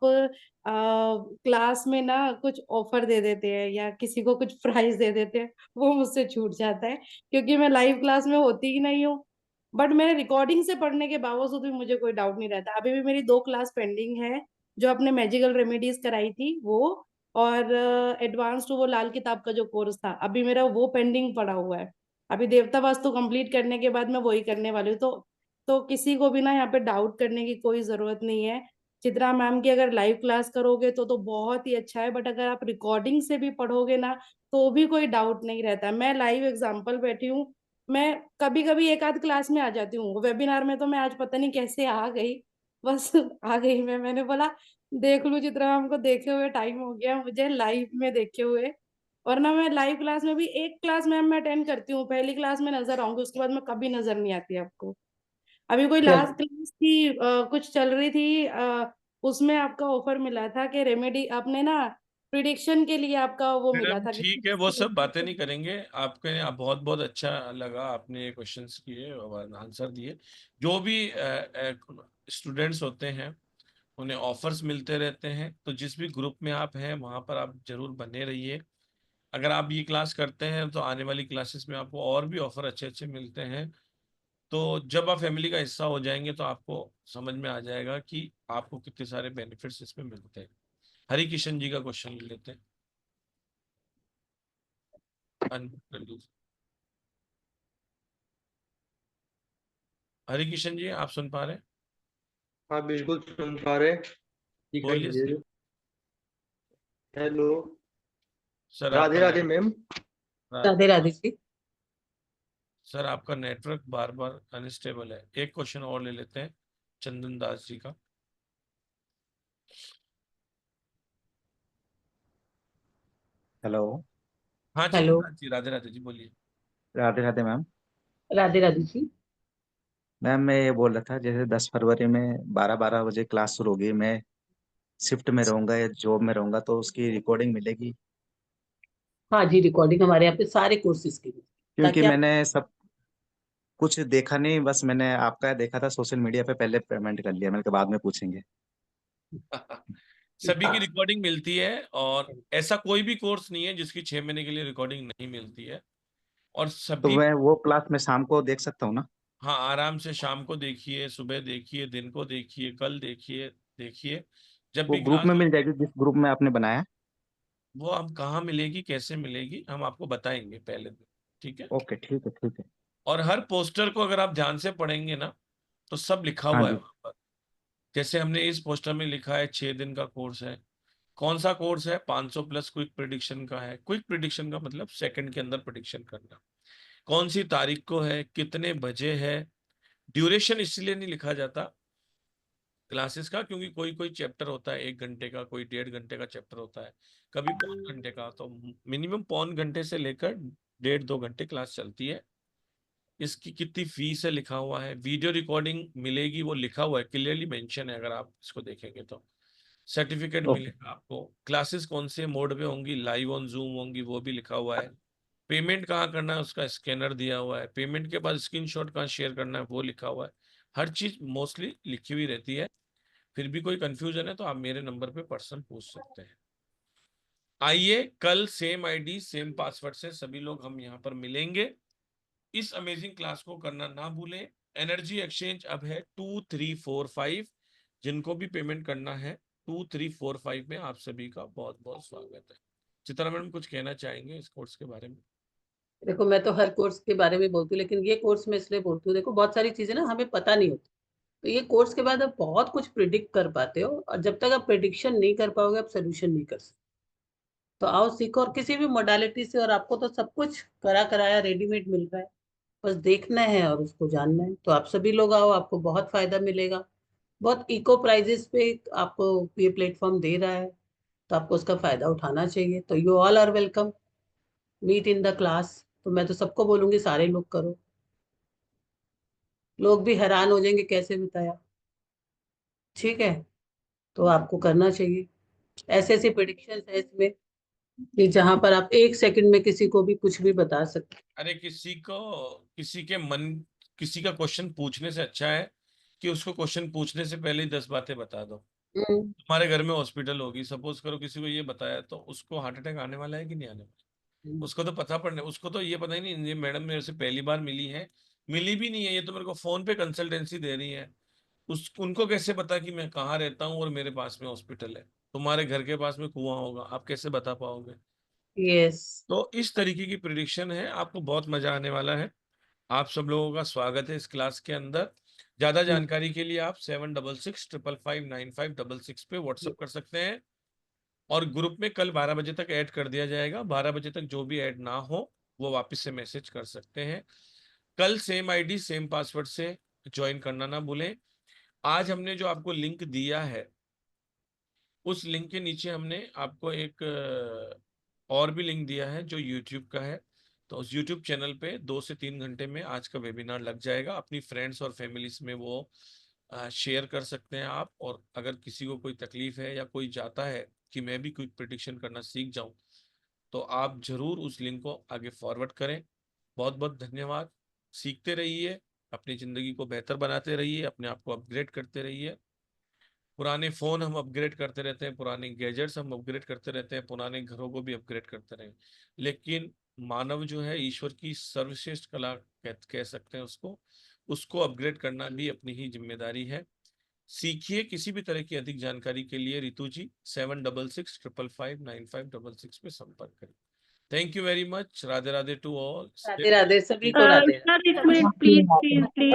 क्लास में ना कुछ ऑफर दे देते हैं या किसी को कुछ प्राइस दे देते हैं, वो मुझसे छूट जाता है क्योंकि मैं लाइव क्लास में होती ही नहीं हूँ। बट मैंने रिकॉर्डिंग से पढ़ने के बावजूद भी मुझे कोई डाउट नहीं रहता। अभी भी मेरी 2 क्लास पेंडिंग है, जो अपने मैजिकल रेमेडीज कराई थी वो, और एडवांस टू वो लाल किताब का जो कोर्स था, अभी मेरा वो पेंडिंग पड़ा हुआ है। अभी देवता वास्तु कंप्लीट करने के बाद मैं वही करने वाली हूँ। तो किसी को भी ना यहाँ पे डाउट करने की कोई जरूरत नहीं है। चित्रा मैम की अगर लाइव क्लास करोगे तो बहुत ही अच्छा है, बट अगर आप रिकॉर्डिंग से भी पढ़ोगे ना तो भी कोई डाउट नहीं रहता। मैं लाइव एग्जांपल बैठी हूँ। मैं कभी कभी एक आध क्लास में आ जाती हूँ, वेबिनार में तो मैं आज पता नहीं कैसे आ गई। बस आ गई मैंने बोला देख लूं चित्रा मैम को देखे हुए टाइम हो गया मुझे लाइव में देखे हुए। और ना मैं लाइव क्लास में भी एक क्लास मैम मैं अटेंड करती हूँ, पहली क्लास में नजर आऊंगी, उसके बाद मैं कभी नजर नहीं आती आपको। अभी कोई चलो लास्ट क्लास थी, कुछ चल रही थी उसमें आपका ऑफर मिला था कि रेमेडी आपने ना प्रिडिक्शन के लिए आपका वो मिला मैडम था कि ठीक है, वो सब बातें नहीं करेंगे। आपके आप बहुत बहुत अच्छा लगा, आपने ये क्वेश्चंस किए और आंसर दिए। जो भी स्टूडेंट्स होते हैं उन्हें ऑफर्स मिलते रहते हैं, तो जिस भी ग्रुप में आप हैं वहां पर आप जरूर बने रहिए। अगर आप ये क्लास करते हैं तो आने वाली क्लासेस में आपको और भी ऑफर अच्छे अच्छे मिलते हैं। तो जब आप फैमिली का हिस्सा हो जाएंगे तो आपको समझ में आ जाएगा कि आपको कितने सारे बेनिफिट्स इसमें मिलते हैं। हरि किशन जी का क्वेश्चन ले लेते हैं। अनम्यूट कर लीजिए। हरि किशन जी, आप सुन पा रहे हैं? हाँ बिल्कुल सुन पा रहे, दिखाई बोलिए दे सर। रहे। हेलो, सर राधे आपका राधे मैम। राधे राधे जी। सर आपका नेटवर्क बार बार अनस्टेबल है। एक क्वेश्चन और ले लेते हैं चंदन दास जी का। हेलो। हाँ चंदन हेलो। दास जी, राधे राधे जी, बोलिए। राधे राधे मैम। राधे राधे जी। मैम मैं ये बोल रहा था, जैसे 10 फरवरी में 12-12 बजे क्लास शुरू होगी, मैं शिफ्ट में रहूंगा या जॉब में रहूंगा, तो उसकी रिकॉर्डिंग मिलेगी? हाँ जी, रिकॉर्डिंग हमारे यहाँ पे सारे कोर्सेज की मिलती है, क्योंकि ताकि आप मैंने सब कुछ देखा नहीं, बस मैंने आपका देखा था सोशल मीडिया पे, पहले पेमेंट कर लिया, मैंने कहा बाद में पूछेंगे। सभी की रिकॉर्डिंग मिलती है, और ऐसा कोई भी कोर्स नहीं है जिसकी 6 महीने के लिए रिकॉर्डिंग नहीं मिलती है। और तो सभी, मैं वो क्लास में शाम को देख सकता हूँ ना? हाँ आराम से शाम को देखिए, सुबह देखिए, दिन को देखिए, कल देखिए, देखिए जब वो भी ग्रुप क्लास में हो। मिल जाएगी जिस ग्रुप में आपने बनाया है? वो हम कहाँ मिलेगी, कैसे मिलेगी, हम आपको बताएंगे पहले दिन। ठीक है। ओके, ठीक है ठीक है। और हर पोस्टर को अगर आप ध्यान से पढ़ेंगे ना, तो सब लिखा हाँ हुआ है जी। वहां पर। जैसे हमने इस पोस्टर में लिखा है 6 दिन का कोर्स है। कौन सा कोर्स है? 500 प्लस क्विक प्रिडिक्शन का है। क्विक प्रिडिक्शन का मतलब सेकंड के अंदर प्रिडिक्शन करना। कौन सी तारीख को है, कितने बजे है। ड्यूरेशन इसलिए नहीं लिखा जाता क्लासेस का, क्योंकि कोई कोई चैप्टर होता है 1 घंटे का, कोई 1.5 घंटे का चैप्टर होता है, कभी पौन घंटे का। तो मिनिमम पौन घंटे से लेकर 1.5-2 घंटे क्लास चलती है। इसकी कितनी फीस है लिखा हुआ है। वीडियो रिकॉर्डिंग मिलेगी, वो लिखा हुआ है, क्लियरली मेंशन है, अगर आप इसको देखेंगे तो। Certificate okay. मिलेगा आपको। क्लासेस कौन से मोड पे होंगी, लाइव ऑन जूम होंगी, वो भी लिखा हुआ है। पेमेंट कहाँ करना है उसका स्कैनर दिया हुआ है। पेमेंट के बाद स्क्रीनशॉट कहाँ शेयर करना है वो लिखा हुआ है। हर चीज मोस्टली लिखी हुई रहती है। फिर भी कोई कंफ्यूजन है तो आप मेरे नंबर पे पर्सनल पूछ सकते हैं। आइए कल सेम आईडी सेम पासवर्ड से सभी लोग हम यहाँ पर मिलेंगे। इस अमेजिंग क्लास को करना ना भूलें। एनर्जी एक्सचेंज अब है 2, 3, 4, 5। जिनको भी पेमेंट करना है 2, 3, 4, 5 में, आप सभी का बहुत बहुत स्वागत है। चित्रा मैडम कुछ कहना चाहेंगे इस कोर्स के बारे में? देखो, मैं तो हर कोर्स के बारे में बोलती हूँ, लेकिन ये कोर्स में इसलिए बोलती हूँ, देखो बहुत सारी चीजें ना हमें पता नहीं होती। तो ये कोर्स के बाद आप बहुत कुछ प्रिडिक्ट कर पाते हो, और जब तक आप प्रिडिक्शन नहीं कर पाओगे आप सोल्यूशन नहीं कर सकते। तो आओ सीखो, और किसी भी मोडालिटी से, और आपको तो सब कुछ करा कराया रेडीमेड मिल रहा है, बस देखना है और उसको जानना है। तो आप सभी लोग आओ, आपको बहुत फायदा मिलेगा। बहुत इको प्राइजेस पे आपको ये प्लेटफॉर्म दे रहा है, तो आपको उसका फायदा उठाना चाहिए। तो you all are welcome, meet in the class. तो मैं तो सबको बोलूंगी सारे लोग करो। लोग भी हैरान हो जाएंगे कैसे बताया। ठीक है, तो आपको करना चाहिए। ऐसे ऐसे प्रिडिक्शन है इसमें कि जहां पर आप 1 सेकंड में किसी को भी कुछ भी बता सकते अरे किसी के मन, किसी का क्वेश्चन पूछने से अच्छा है कि उसको क्वेश्चन पूछने से पहले ही 10 बातें बता दो। हैं। तुम्हारे घर में हॉस्पिटल होगी, सपोज करो किसी को ये बताया, तो उसको हार्ट अटैक आने वाला है कि नहीं आने वाला? उसको तो पता पड़ने, उसको तो ये पता ही नहीं ये मैडम मेरे से पहली बार मिली है, मिली भी नहीं है, ये तो मेरे को फोन पे कंसल्टेंसी दे रही है। उनको कैसे पता कि मैं कहाँ रहता हूँ और मेरे पास में हॉस्पिटल है? तुम्हारे घर के पास में कुआं होगा, आप कैसे बता पाओगे? यस। तो इस तरीके की प्रिडिक्शन है, आपको बहुत मजा आने वाला है। आप सब लोगों का स्वागत है इस क्लास के अंदर। ज्यादा जानकारी के लिए आप 7665559566 पे व्हाट्सअप कर सकते हैं। और ग्रुप में कल 12 बजे तक ऐड कर दिया जाएगा। 12 बजे तक जो भी ऐड ना हो वो वापस से मैसेज कर सकते हैं। कल सेम आईडी सेम पासवर्ड से ज्वाइन करना ना भूलें। आज हमने जो आपको लिंक दिया है, उस लिंक के नीचे हमने आपको एक और भी लिंक दिया है जो यूट्यूब का है। तो उस यूट्यूब चैनल पे 2 से 3 घंटे में आज का वेबिनार लग जाएगा। अपनी फ्रेंड्स और फैमिलीज में वो शेयर कर सकते हैं आप। और अगर किसी को कोई तकलीफ है या कोई चाहता है कि मैं भी क्विक प्रेडिक्शन करना सीख जाऊं, तो आप जरूर उस लिंक को आगे फॉरवर्ड करें। बहुत बहुत धन्यवाद। सीखते रहिए, अपनी जिंदगी को बेहतर बनाते रहिए, अपने आप को अपग्रेड करते रहिए। पुराने फोन हम अपग्रेड करते रहते हैं, पुराने गैजेट्स हम अपग्रेड करते रहते हैं, पुराने घरों को भी अपग्रेड करते रहे, लेकिन मानव जो है ईश्वर की सर्वश्रेष्ठ कला कह सकते हैं उसको, उसको अपग्रेड करना भी अपनी ही जिम्मेदारी है। सीखिए। किसी भी तरह की अधिक जानकारी के लिए रितु जी 7665559566 पे संपर्क करें। Thank you very much. Radhe Radhe to all. Radhe Radhe, सभी को राधे राधे। सर, एक मिनट प्लीज प्लीज प्लीज।